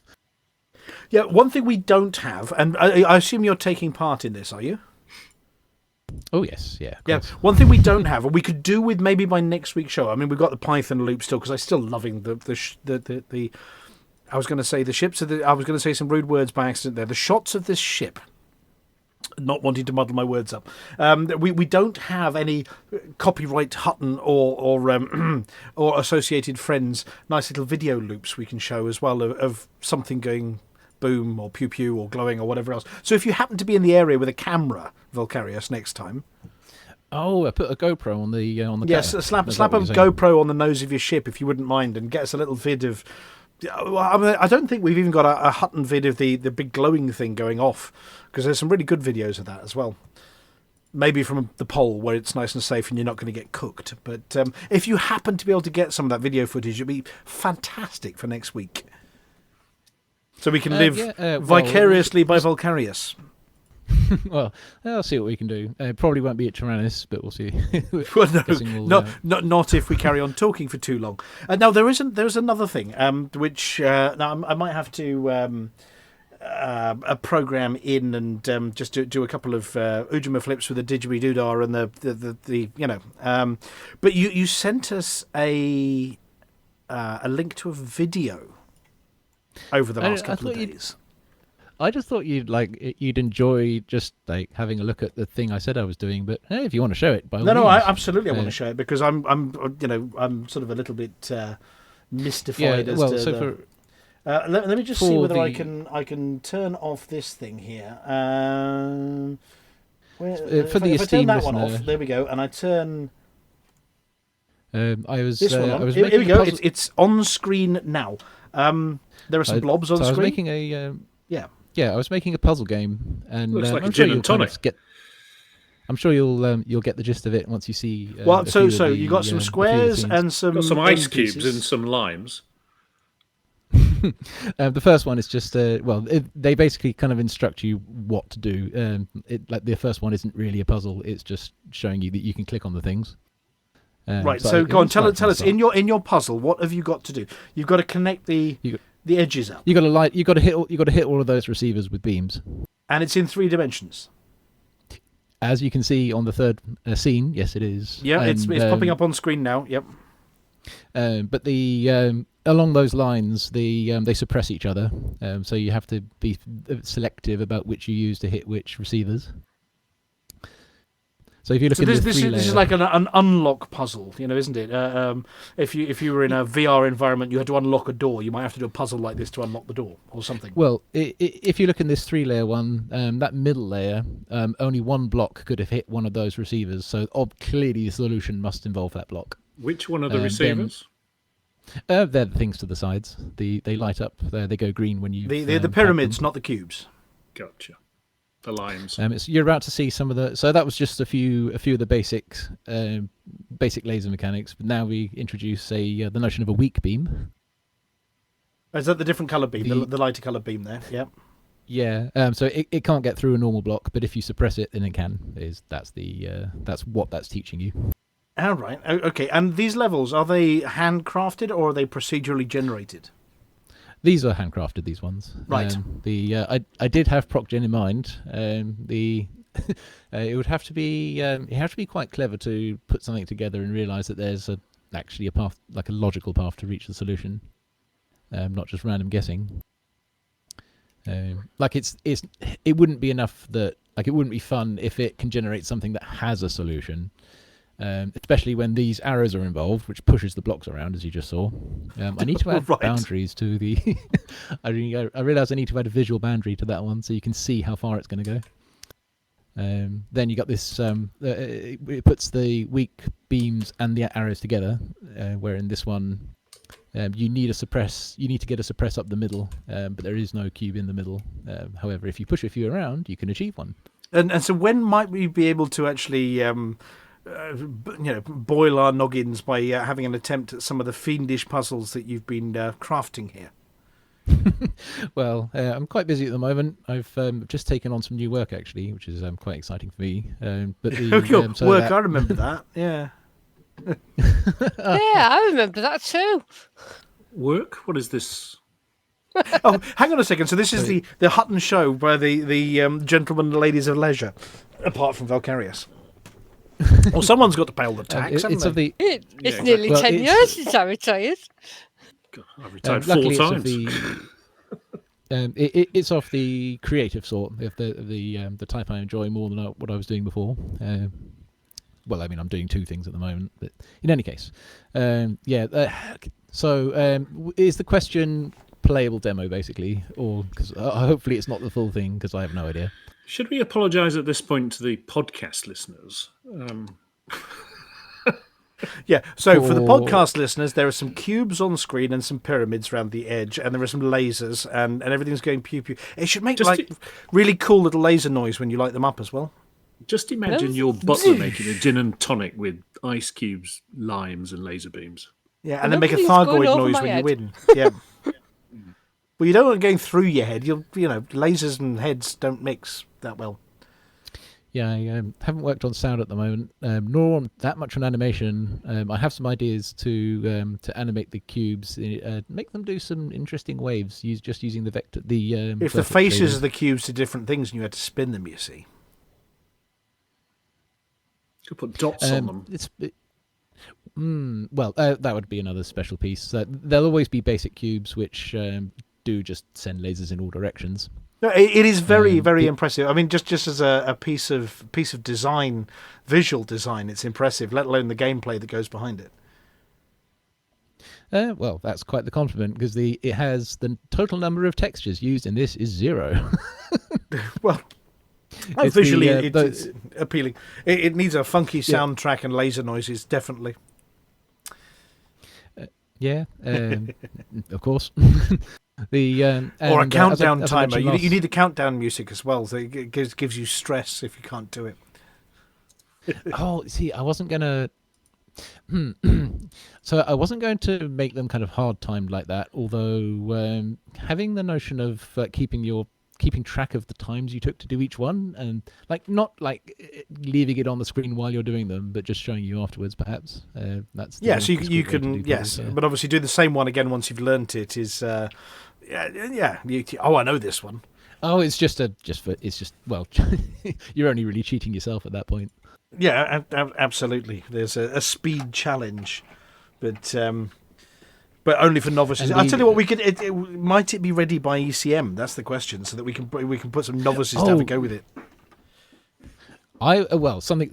Yeah, one thing we don't have, and I assume you're taking part in this, are you? Oh yes, yeah. Yeah, one thing we don't have, and we could do with maybe by next week's show. I mean, we've got the Python loop still, because I'm still loving the I was going to say the ships. I was going to say some rude words by accident there. The shots of this ship. Not wanting to muddle my words up. We don't have any copyright Hutton or Associated Friends nice little video loops we can show as well of something going boom or pew pew or glowing or whatever else. So if you happen to be in the area with a camera, Vulkarius, next time. Oh, I put a GoPro on the yes, slap a GoPro on the nose of your ship if you wouldn't mind, and get us a little vid of. I mean, I don't think we've even got a Hutton vid of the big glowing thing going off, because there's some really good videos of that as well. Maybe from the pole where it's nice and safe and you're not going to get cooked. But if you happen to be able to get some of that video footage, it'd be fantastic for next week. So we can live vicariously by Vulkarius. Well, I'll see what we can do. Probably won't be at Tyrannus, but we'll see. Well, not if we carry on talking for too long. Now there's another thing, which now I might have to a program in and just do a couple of Ujima flips with the didgeridoo and the but you sent us a link to a video over the last couple of days. I just thought you'd enjoy just like having a look at the thing I said I was doing, but hey, if you want to show it, by all means. I absolutely want to show it, because I'm sort of a little bit mystified as to let me just see whether I can turn off this thing here. For the esteemed listener, one off, there we go, and I turn. Here we go. It's on screen now. There are some blobs on screen. I was making I was making a puzzle game, and looks like I'm a gin and tonic. I'm sure you'll get the gist of it once you see. So you got some squares and some ice cubes and some limes. The first one is just they basically kind of instruct you what to do. The first one isn't really a puzzle; it's just showing you that you can click on the things. Right. So go on, tell us in your puzzle, what have you got to do? You've got to connect the edges up. You got to hit all of those receivers with beams. And it's in 3 dimensions. As you can see on the third scene, yes, it is. Yeah, and, it's popping up on screen now. Yep. But the along those lines, they suppress each other. So you have to be selective about which you use to hit which receivers. So if you look at this is like an unlock puzzle, isn't it? If you were in a VR environment, you had to unlock a door. You might have to do a puzzle like this to unlock the door, or something. Well, if you look in this 3-layer one, that middle layer, only one block could have hit one of those receivers. So clearly, the solution must involve that block. Which one are the receivers? They're the things to the sides. They light up. They go green when you. They're the pyramids, not the cubes. Gotcha. The limes. You're about to see some of the. So that was just a few of the basic laser mechanics. But now we introduce the notion of a weak beam. Is that the different color beam, the lighter color beam there? Yep. Yeah. So it can't get through a normal block, but if you suppress it, then it can. That's what that's teaching you. All right. Okay. And these levels, are they handcrafted or are they procedurally generated? These are handcrafted. These ones, right? I did have ProcGen in mind. It would have to be you have to be quite clever to put something together and realise that there's actually a path, like a logical path to reach the solution, not just random guessing. It wouldn't be enough that it wouldn't be fun if it can generate something that has a solution. especially when these arrows are involved, which pushes the blocks around, as you just saw. I need to add Right. boundaries to the... I realise I need to add a visual boundary to that one so you can see how far it's going to go. Then you got this, it puts the weak beams and the arrows together, where in this one you need to get a suppress up the middle, but there is no cube in the middle. However, if you push a few around, you can achieve one. And so when might we be able to actually boil our noggins by having an attempt at some of the fiendish puzzles that you've been crafting here? Well, I'm quite busy at the moment. I've just taken on some new work, actually, which is quite exciting for me. But the work, I remember that, yeah. Yeah, I remember that too. Work? What is this? Oh, hang on a second. So this is the Hutton show by the gentlemen and ladies of leisure, apart from Vulkarius. Well, someone's got to pay all the tax, haven't they? It's nearly 10 years since I retired. I've retired 4 luckily times. It's of the creative sort, of the type I enjoy more than what I was doing before. Well, I mean, I'm doing 2 things at the moment, but in any case, So, is the question playable demo basically, or because hopefully it's not the full thing because I have no idea. Should we apologise at this point to the podcast listeners? Yeah, so for the podcast listeners, there are some cubes on screen and some pyramids around the edge, and there are some lasers, and everything's going pew-pew. It should make really cool little laser noise when you light them up as well. Just imagine your butler making a gin and tonic with ice cubes, limes, and laser beams. Yeah, and then make a Thargoid noise when you win. Yeah. Well, you don't want it going through your head. Lasers and heads don't mix that well. Yeah, I haven't worked on sound at the moment, nor on that much on animation. I have some ideas to animate the cubes, make them do some interesting waves, using the vector. If the faces of the cubes to different things, and you had to spin them, you see. You could put dots on them. That would be another special piece. There'll always be basic cubes which do just send lasers in all directions. No, it is very, very impressive. I mean, just as a piece of design, visual design, it's impressive. Let alone the gameplay that goes behind it. Well, that's quite the compliment because it has the total number of textures used in this is 0. Well, visually it's appealing. It needs a funky soundtrack and laser noises, definitely. Of course. Or a countdown timer. You need a countdown music as well. So it gives you stress if you can't do it. Oh, see, I wasn't gonna. So I wasn't going to make them kind of hard timed like that. Although having the notion of keeping track of the times you took to do each one, and not leaving it on the screen while you're doing them, but just showing you afterwards, perhaps. That's so you can but obviously do the same one again once you've learnt it. Is I know this one. Oh, it's just you're only really cheating yourself at that point. Yeah, absolutely. There's a speed challenge, but only for novices. I'll tell you what, we could. Might it be ready by ECM? That's the question, so that we can put some novices to have a go with it.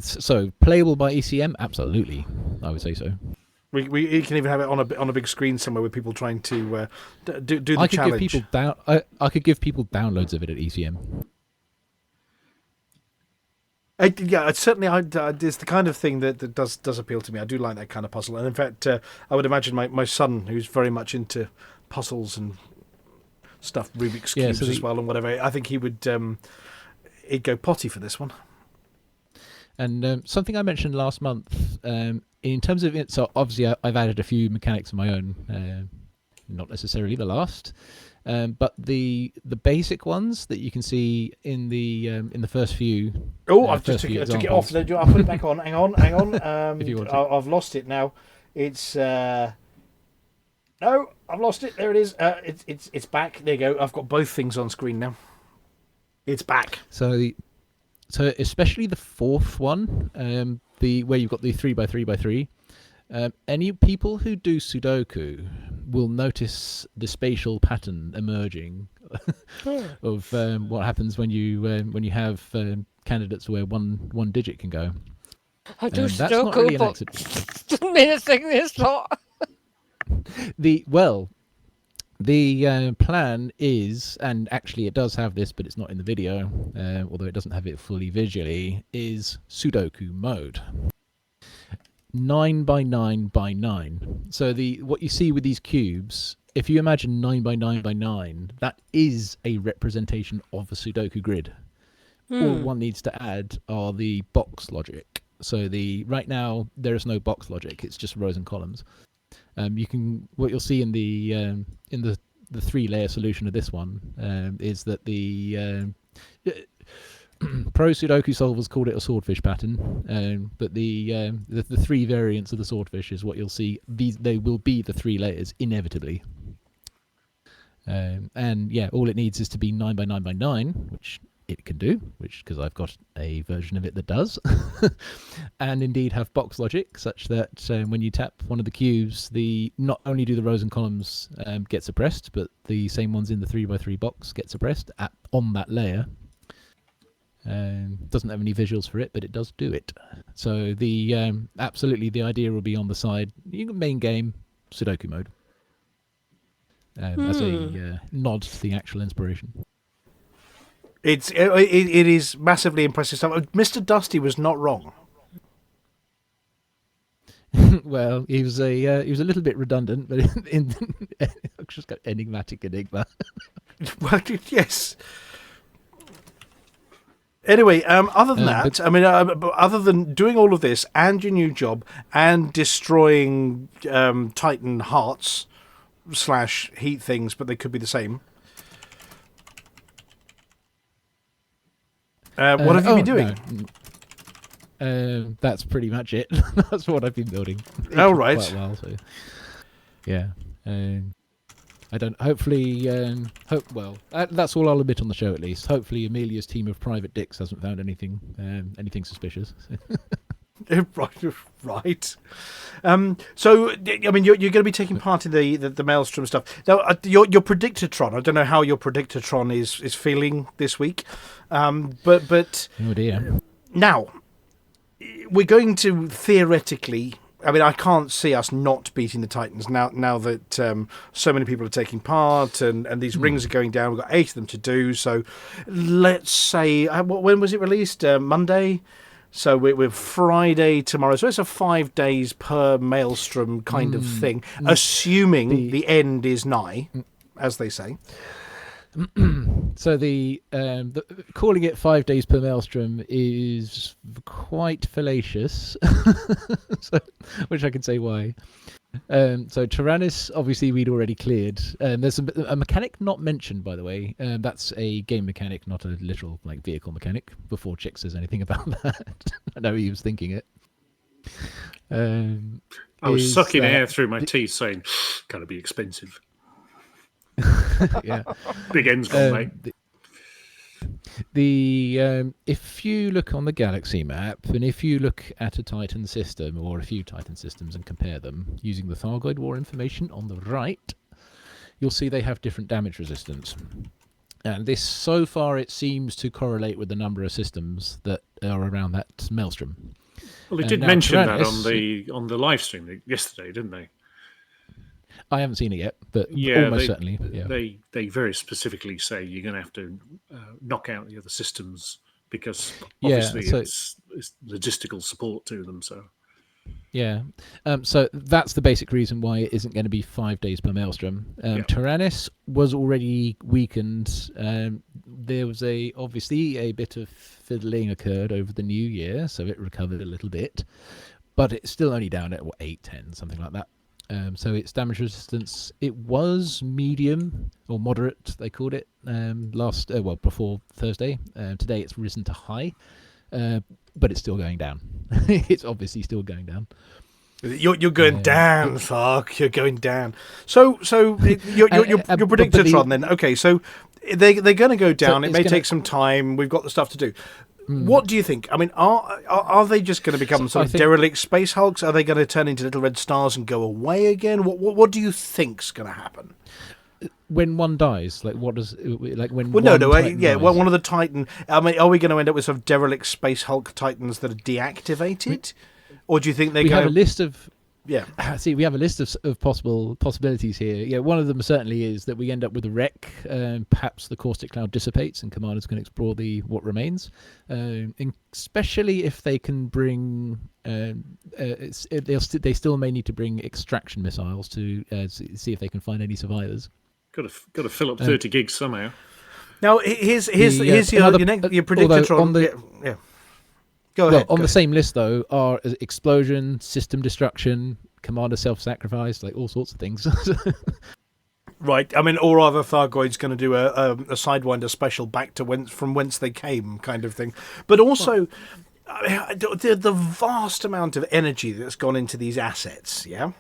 So playable by ECM? Absolutely, I would say so. We can even have it on a big screen somewhere with people trying to do the challenge. I could give people downloads of it at ECM. Certainly, it's the kind of thing that does appeal to me. I do like that kind of puzzle, and in fact, I would imagine my son, who's very much into puzzles and stuff, Rubik's cubes as well, and whatever. I think he would he'd go potty for this one. And something I mentioned last month, in terms of it, so obviously I've added a few mechanics of my own, not necessarily the last. But the basic ones that you can see in the first few. Oh, I've just took it off. I'll put it back on. Hang on. If you want to. I've lost it now. It's no, I've lost it. There it is. It's back. There you go. I've got both things on screen now. It's back. So especially the fourth one, where you've got the 3x3x3. Any people who do Sudoku will notice the spatial pattern emerging of what happens when you have candidates where one digit can go. I do That's not Sudoku, really an but accident. doesn't mean a thing this lot. The plan is, and actually it does have this, but it's not in the video, although it doesn't have it fully visually, is Sudoku mode. 9 by 9 by 9. So what you see with these cubes, if you imagine 9 by 9 by 9, that is a representation of a Sudoku grid. All one needs to add are the box logic. So right now there is no box logic; it's just rows and columns. What you'll see in the 3-layer solution of this one is that the pro Sudoku solvers called it a swordfish pattern, but the 3 variants of the swordfish is what you'll see. They will be the 3 layers inevitably. And yeah, all it needs is to be 9 by 9 by 9, which it can do, because I've got a version of it that does, and indeed have box logic such that when you tap one of the cubes, not only do the rows and columns get suppressed, but the same ones in the 3 by 3 box get suppressed on that layer. Doesn't have any visuals for it, but it does do it. So absolutely the idea will be on the side, main game, Sudoku mode, as a nod to the actual inspiration. It is massively impressive stuff. Mr. Dusty was not wrong. Well, he was a little bit redundant, but I've just got enigmatic enigma. Well, yes. Anyway, other than that, other than doing all of this and your new job and destroying Titan hearts / heat things, but they could be the same. What have you been doing? No. That's pretty much it. That's what I've been building. Oh, right. Quite well, so. Yeah. I don't. Hopefully, that's all I'll admit on the show at least. Hopefully, Amelia's team of private dicks hasn't found anything suspicious. Right. So, I mean, you're going to be taking part in the Maelstrom stuff. Now, your Predictatron, I don't know how your Predictatron is feeling this week, but oh dear. Now, we're going to theoretically, I mean, I can't see us not beating the Titans now that so many people are taking part and these rings are going down. We've got 8 of them to do. So let's say, when was it released? Monday? So we're Friday tomorrow. So it's a 5 days per Maelstrom kind of thing, assuming the end is nigh, as they say. So the calling it 5 days per Maelstrom is quite fallacious, which I can say why. So Tyrannus, obviously, we'd already cleared. There's a mechanic not mentioned, by the way. That's a game mechanic, not a literal vehicle mechanic. Before Chick says anything about that, I know he was thinking it. I was sucking air through my teeth, saying, "Gotta be expensive." Yeah, big end's gone, mate. If you look on the galaxy map, and if you look at a Titan system or a few Titan systems and compare them using the Thargoid War information on the right, you'll see they have different damage resistance. And this, so far, it seems to correlate with the number of systems that are around that Maelstrom. Well, they did mention that on the live stream yesterday, didn't they? I haven't seen it yet, but certainly. Yeah. They very specifically say you're going to have to knock out the other systems because obviously it's logistical support to them. So yeah, so that's the basic reason why it isn't going to be 5 days per Maelstrom. Tyrannus was already weakened. There was obviously a bit of fiddling occurred over the new year, so it recovered a little bit, but it's still only down at 8, 10, something like that. So its damage resistance, it was medium or moderate, they called it, before Thursday. Today it's risen to high, but it's still going down. It's obviously still going down. You're going down, Thark. You're going down. So your Predictatron then. Okay, so they're going to go down. So it may take some time. We've got the stuff to do. What do you think? I mean, are they just going to become sort of derelict space hulks? Are they going to turn into little red stars and go away again? What do you think's going to happen? when one dies, like what does like when? Well, one no, Titan yeah. dies, Well, one of the Titan. I mean, are we going to end up with sort of derelict Space Hulk Titans that are deactivated, or do you think they we go? have a list of. Yeah. See, we have a list of possible possibilities here. Yeah, one of them certainly is that we end up with a wreck. Perhaps the caustic cloud dissipates and commanders can explore what remains. Especially if they can bring, they still may need to bring extraction missiles to see if they can find any survivors. Got to fill up 30 gigs somehow. Now, here's your predictor on the. Yeah. Go ahead. On the same list, though, are explosion, system destruction, commander self-sacrifice, like all sorts of things. Right. I mean, or are the Thargoids going to do a Sidewinder special back to from whence they came kind of thing? But also, the vast amount of energy that's gone into these assets, yeah?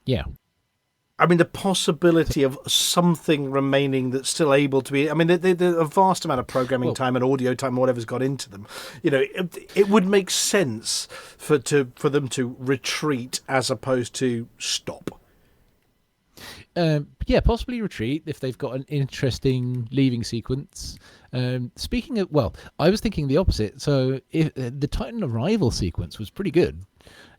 Yeah. I mean, the possibility of something remaining that's still able to be... I mean, a vast amount of programming time and audio time, whatever's got into them. You know, it would make sense for them to retreat as opposed to stop. Yeah, possibly retreat if they've got an interesting leaving sequence. Speaking of... Well, I was thinking the opposite. So if the Titan arrival sequence was pretty good.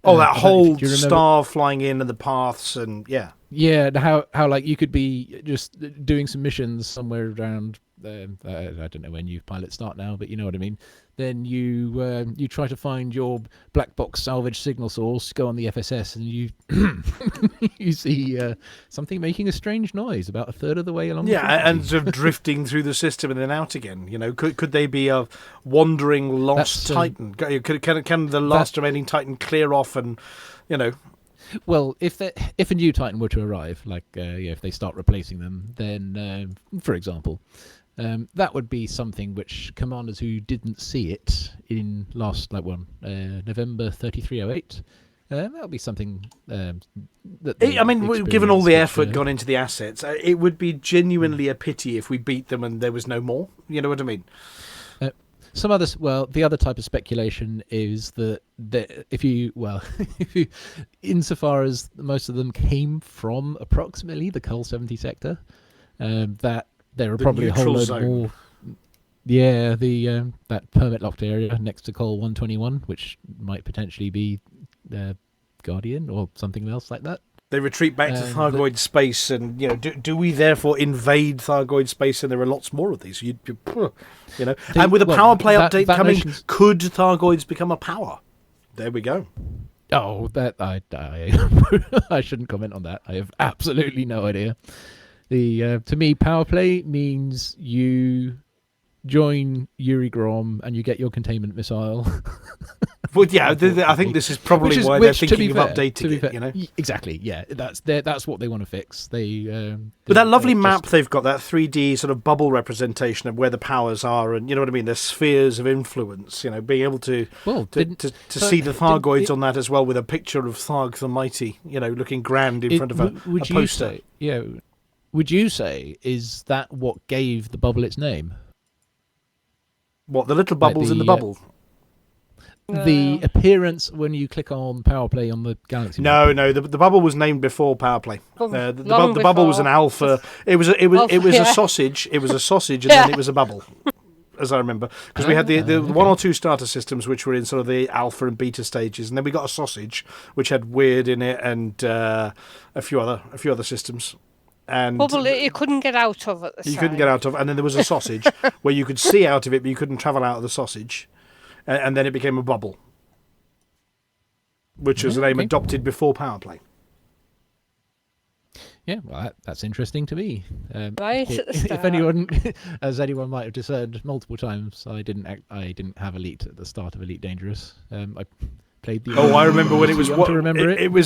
Oh, that whole star flying in and the paths and... Yeah. Yeah, how like you could be just doing some missions somewhere around. I don't know when you pilots start now, but you know what I mean. Then you try to find your black box salvage signal source, go on the FSS, and you you see something making a strange noise about a third of the way along. Yeah, and sort of drifting through the system and then out again. You know, could they be a wandering lost Titan? Can the last remaining Titan clear off and, you know? Well, if a new Titan were to arrive, like if they start replacing them, then, for example, that would be something which commanders who didn't see it in November 3308, that would be something that... I mean, given all the effort gone into the assets, it would be genuinely a pity if we beat them and there was no more. You know what I mean? The other type of speculation is that insofar as most of them came from approximately the Cull 70 sector, that there are probably a whole load more. Yeah, that permit locked area next to Cull 121, which might potentially be Guardian or something else like that. They retreat back to Thargoid space, and you know, do we therefore invade Thargoid space? And there are lots more of these. And with a power play update coming, could Thargoids become a power? There we go. Oh, that I I shouldn't comment on that. I have absolutely no idea. To me, power play means you join Yuri Grom and you get your containment missile. Well, yeah, I think this is probably why they're thinking of updating it. You know, exactly. Yeah, that's what they want to fix. But that lovely map they've got, that 3D sort of bubble representation of where the powers are, and you know what I mean, the spheres of influence. You know, being able to see the Thargoids on that as well, with a picture of Tharg the Mighty, you know, looking grand in front of a poster. Would you say is that what gave the bubble its name? What, the little bubbles in the bubble? The appearance when you click on Power Play on the Galaxy. No, the bubble was named before Power Play. The bubble was an alpha. It was a sausage. It was a sausage, and then it was a bubble, as I remember, because we had the one or two starter systems which were in sort of the alpha and beta stages, and then we got a sausage which had weird in it and a few other systems. And bubble you couldn't get out of at the You couldn't get out of, and then there was a sausage where you could see out of it, but you couldn't travel out of the sausage. And then it became a bubble, which was a name adopted before Power Play. Yeah, well, that's interesting to me. Right at the start. If anyone, as anyone might have discerned multiple times, I didn't have Elite at the start of Elite Dangerous. I played the. I remember when it was.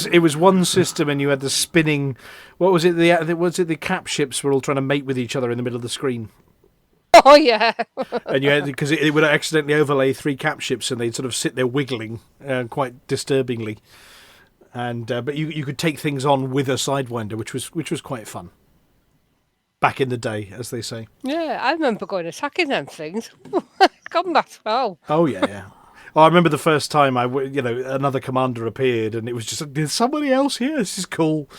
It was one system, and you had the spinning. What was it? The cap ships were all trying to mate with each other in the middle of the screen. Oh yeah. And you had, because it would accidentally overlay 3 cap ships, and they'd sort of sit there wiggling quite disturbingly. And but you could take things on with a Sidewinder, which was quite fun. Back in the day, as they say. Yeah, I remember going attacking them things. Combat. Oh. Oh yeah. I remember the first time another commander appeared, and it was just like, there's somebody else here. This is cool.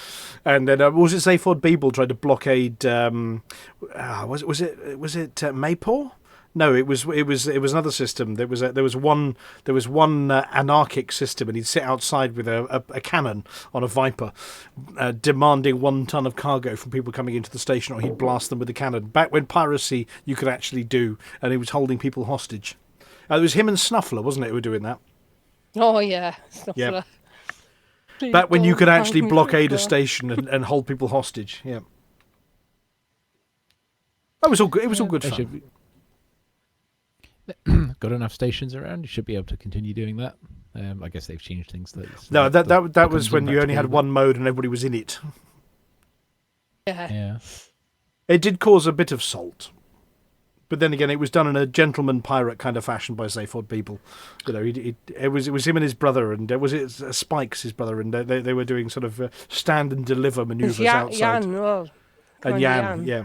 And then was it Zaphod Beeble tried to blockade? Was it Maypor? No, it was another system. There was one anarchic system, and he'd sit outside with a cannon on a Viper, demanding 1 ton of cargo from people coming into the station, or he'd blast them with a cannon. Back when piracy you could actually do, and he was holding people hostage. It was him and Snuffler, wasn't it, who were doing that? Oh, yeah. Snuffler. Yeah. Back when you could actually blockade a station and hold people hostage. Yeah. That was all good. It was all good fun. Got enough stations around, you should be able to continue doing that. I guess they've changed things. No, that was when you only had one mode and everybody was in it. Yeah. It did cause a bit of salt. But then again, it was done in a gentleman pirate kind of fashion by Zaphod Beeble. It was him and his brother, and was it Spikes, his brother, and they were doing sort of stand and deliver manoeuvres outside. Jan, yeah.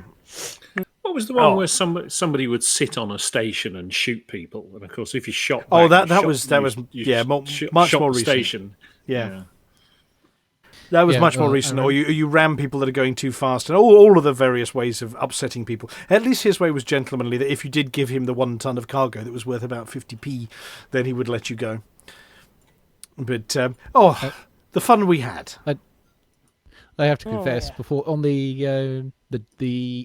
What was the one where somebody would sit on a station and shoot people? And of course, if you shot, that was much more recent. Station. Yeah. That was much more recent. Or you ram people that are going too fast, and all of the various ways of upsetting people. At least his way was gentlemanly, that if you did give him the 1 ton of cargo that was worth about 50p, then he would let you go. But the fun we had. I have to confess, before on the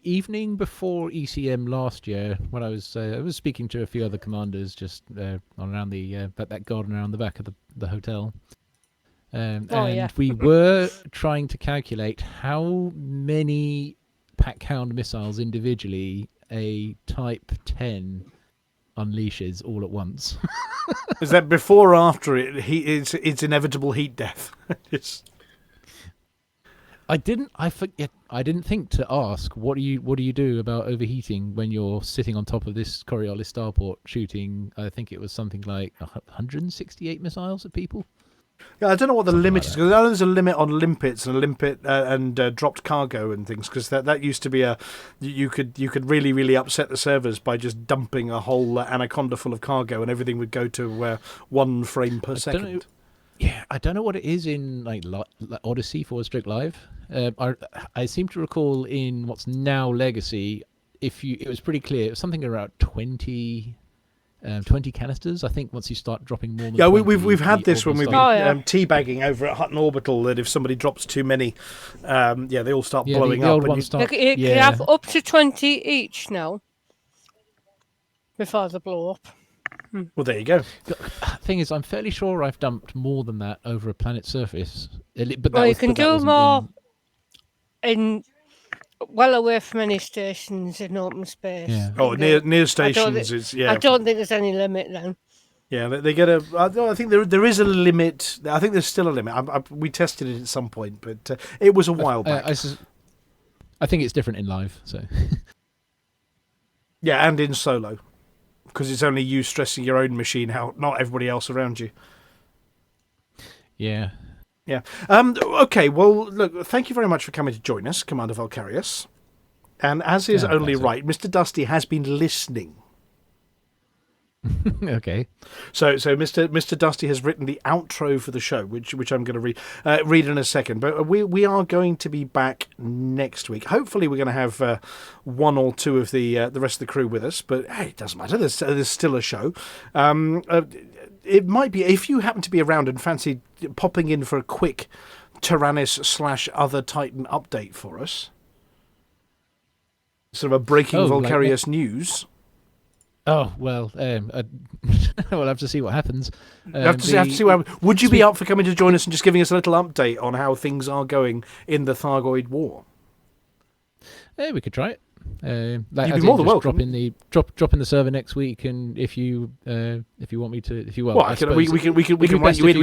evening before ECM last year, when I was speaking to a few other commanders just around that garden around the back of the hotel. We were trying to calculate how many Pack-Hound missiles individually a Type 10 unleashes all at once. Is that before or after it's inevitable heat death? I didn't think to ask what do you do about overheating when you're sitting on top of this Coriolis starport shooting. I think it was something like 168 missiles at people. Yeah, I don't know what the limit is, because I know there's a limit on limpets and dropped cargo and things, because that used to be you could really, really upset the servers by just dumping a whole Anaconda full of cargo, and everything would go to 1 frame per second. I don't know what it is in like Odyssey 4-Live. I seem to recall in what's now Legacy, it was pretty clear. It was something around 20 canisters. I think once you start dropping more. Yeah, we've had this when we've been teabagging over at Hutton Orbital. That if somebody drops too many, they all start blowing up. You have up to 20 each now before they blow up. Well, there you go. The thing is, I'm fairly sure I've dumped more than that over a planet's surface. But you can do more in well away from any stations in open space. Yeah. Oh, near stations. I don't think there's any limit then. Yeah, they get I think there is a limit. I think there's still a limit. We tested it at some point, but it was a while back. I think it's different in live. So. Yeah, and in solo. Because it's only you stressing your own machine out, not everybody else around you. Yeah. Yeah. Okay, well, look, thank you very much for coming to join us, Commander Vulkarius. And as is only right, Mr. Dusty has been listening. Okay. So Mr. Dusty has written the outro for the show, which I'm going to read in a second. But we are going to be back next week. Hopefully, we're going to have 1 or 2 of the rest of the crew with us. But hey, it doesn't matter. There's still a show. It might be, if you happen to be around and fancy popping in for a quick Tyrannus/other Titan update for us, sort of a breaking Vulkarius news. Oh, well, we'll have to see what happens. Have to see what happens. Would you be up for coming to join us and just giving us a little update on how things are going in the Thargoid War? Yeah, we could try it. You'd be more than welcome. Drop in the server next week, and if you want me to, we can write you in.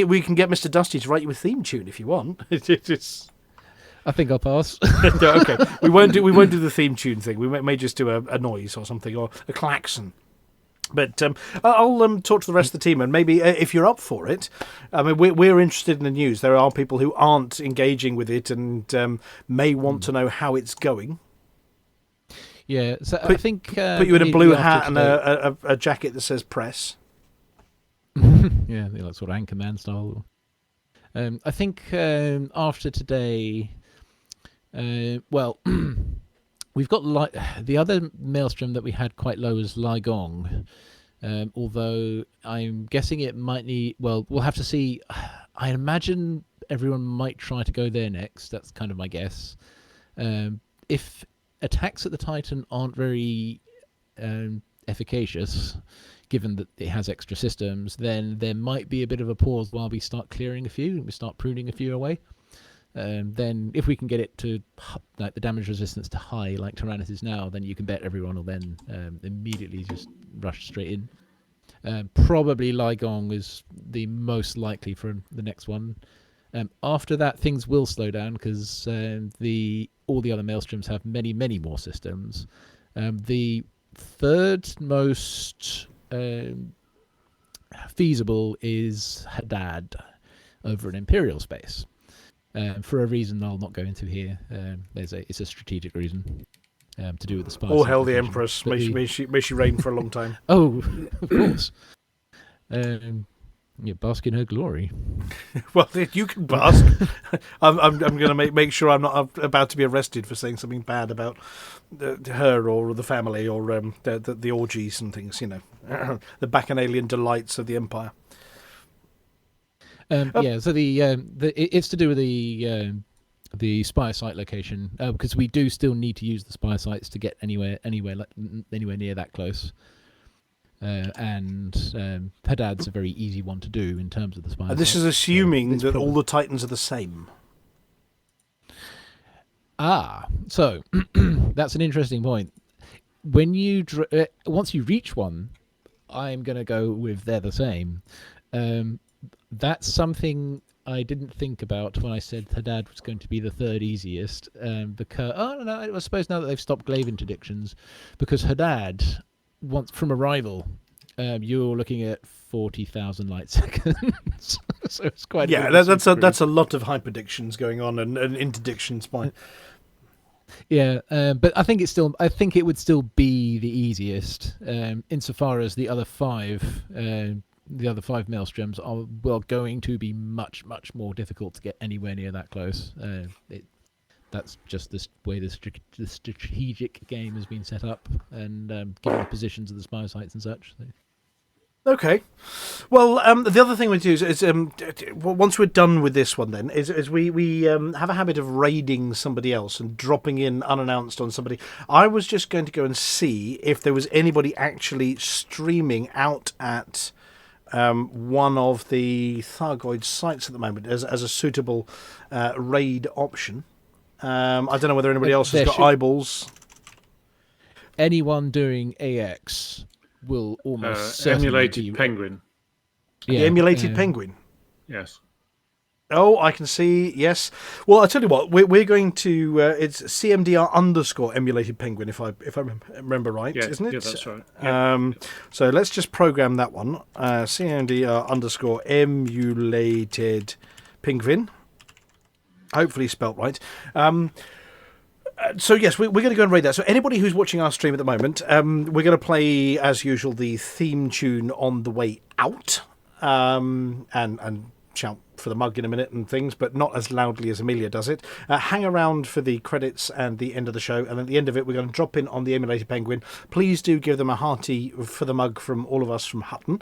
We can get Mr. Dusty to write you a theme tune if you want. I think I'll pass. Okay, we won't do the theme tune thing. We may just do a noise or something, or a klaxon. But I'll talk to the rest of the team, and maybe if you're up for it, I mean, we're interested in the news. There are people who aren't engaging with it and may want to know how it's going. Yeah, so I think put you in a blue hat and a jacket that says press. Yeah, like sort of Anchorman style. I think after today, well, we've got the other maelstrom that we had quite low was Ligong. Although I'm guessing it might need. Well, we'll have to see. I imagine everyone might try to go there next. That's kind of my guess. If attacks at the Titan aren't very efficacious, given that it has extra systems, then there might be a bit of a pause while we start clearing a few and we start pruning a few away. Then if we can get it to like the damage resistance to high like Tyrannus is now, then you can bet everyone will then immediately just rush straight in. Probably Ligong is the most likely for the next one. After that, things will slow down because all the other maelstroms have many, many more systems. The third most feasible is Haddad over in Imperial space. For a reason I'll not go into here. It's a strategic reason to do with the spice. All hail the Empress. May she reign for a long time. Oh, of course. Bask in her glory. Well, you can bask. I'm going to make sure I'm not about to be arrested for saying something bad about her or the family or the orgies and things. You know, the bacchanalian delights of the Empire. Yeah, so it's to do with the spire site location because we do still need to use the spire sites to get anywhere near that close. And Haddad's a very easy one to do in terms of the spire. This is assuming that all the Titans are the same. So that's an interesting point. When you once you reach one, I'm going to go with they're the same. That's something I didn't think about when I said Haddad was going to be the third easiest. Because I suppose now that they've stopped glaive interdictions, because Haddad, once from arrival, you're looking at 40,000 light seconds. So it's quite that's a lot of hyperdictions going on and interdictions by. Yeah, but I think it would still be the easiest, insofar as the other five maelstroms are going to be much, much more difficult to get anywhere near that close. That's just the way the strategic game has been set up, and given the positions of the spy sites and such. So. Okay. Well, the other thing we do is once we're done with this one, then is we have a habit of raiding somebody else and dropping in unannounced on somebody. I was just going to go and see if there was anybody actually streaming out at one of the Thargoid sites at the moment as a suitable raid option. I don't know whether anybody else has got eyeballs. Anyone doing AX will almost certainly emulated penguin. Yeah, the emulated penguin. Yes. Oh, I can see. Yes. Well, I tell you what, we're going to. It's CMDR _ emulated penguin, if I remember right, isn't it? Yeah, that's right. Yeah. So let's just program that one. CMDR _ emulated penguin. Hopefully spelt right. So yes, we're going to go and raid that. So anybody who's watching our stream at the moment, we're going to play as usual the theme tune on the way out, and shout for the mug in a minute and things, but not as loudly as Amelia does it. Hang around for the credits and the end of the show, and at the end of it, we're going to drop in on the emulated penguin. Please do give them a hearty for the mug from all of us from Hutton.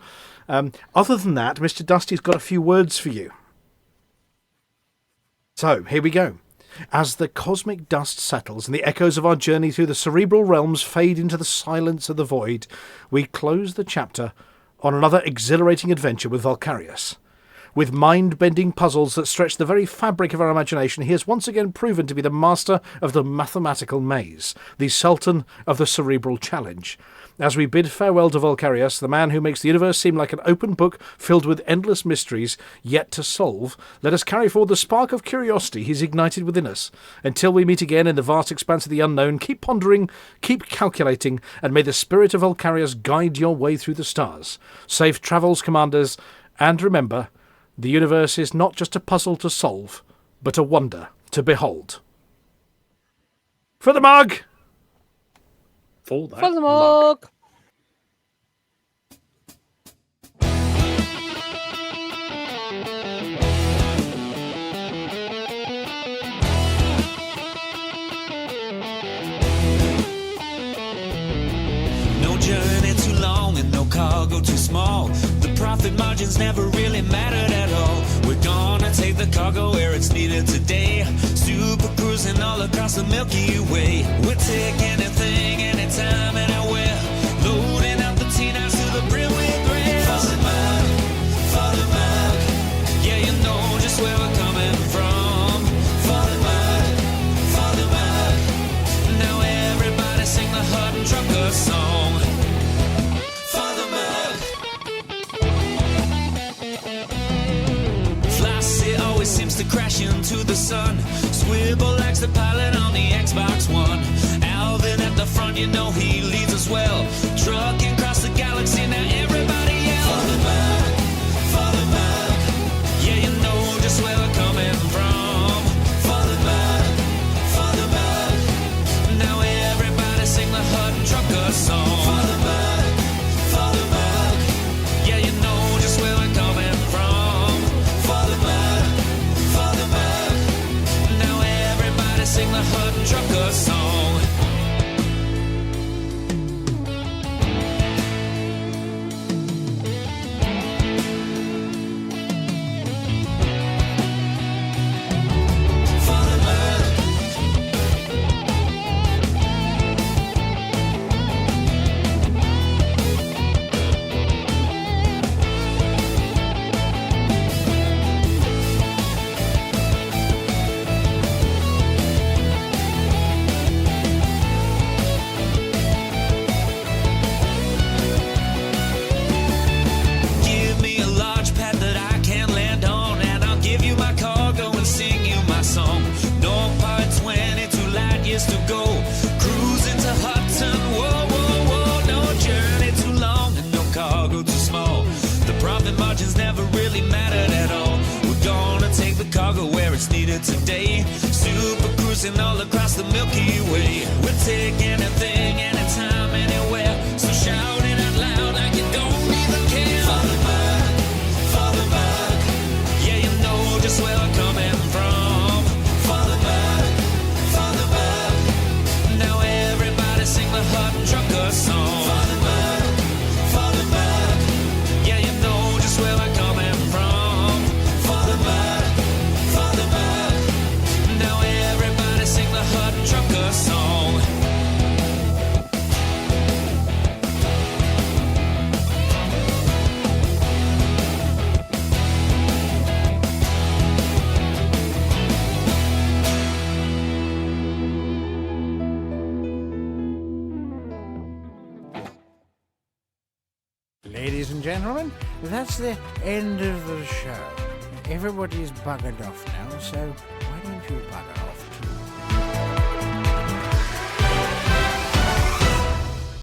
Other than that, Mr. Dusty's got a few words for you. So here we go. As the cosmic dust settles and the echoes of our journey through the cerebral realms fade into the silence of the void, we close the chapter on another exhilarating adventure with Vulkarius. With mind-bending puzzles that stretch the very fabric of our imagination, he has once again proven to be the master of the mathematical maze, the sultan of the cerebral challenge. As we bid farewell to Vulkarius, the man who makes the universe seem like an open book filled with endless mysteries yet to solve, let us carry forward the spark of curiosity he's ignited within us. Until we meet again in the vast expanse of the unknown, keep pondering, keep calculating, and may the spirit of Vulkarius guide your way through the stars. Safe travels, commanders, and remember, the universe is not just a puzzle to solve, but a wonder to behold. For the mug! For the mug! cargo too small. The profit margins never really mattered at all. We're gonna take the cargo where it's needed today. Super cruising all across the Milky Way. We'll take anything, anytime, anywhere. Loading up the T-9s to the brim with rail. For the mug, yeah, you know just where we're coming from. For the mug, now everybody sing the Hutton Trucker song. For the mug. Flossy always seems to crash into the sun. Swivel likes the pilot on the Xbox One. Alvin at the front, you know he leads us well. Trucking across the galaxy, now everybody yell. For the mug, yeah, you know just where we're coming from. For the mug, now everybody sing the Hutton Trucker song. For the mug, yeah, you know just where we're coming from. For the mug, now everybody sing the Hutton Trucker song. Give me a large pad that I can land on, and I'll give you my cargo and sing you my song. No part 22 light years to go. Cruising to Hutton, whoa, whoa, whoa. No journey too long and no cargo too small. The profit margins never really mattered at all. We're gonna take the cargo where it's needed today. Super cruising all across the Milky Way. We'll take anything, anytime, anywhere. So shout it out loud like you don't even care. For the mug, yeah, you know just where we're coming from. For the mug, now everybody sing the Hutton Trucker song. For the mug, yeah, you know just where we're coming from. For the mug, now everybody sing the Hutton Trucker song. Ladies and gentlemen, that's the end of the show. Everybody's buggered off now, so why don't you bugger off?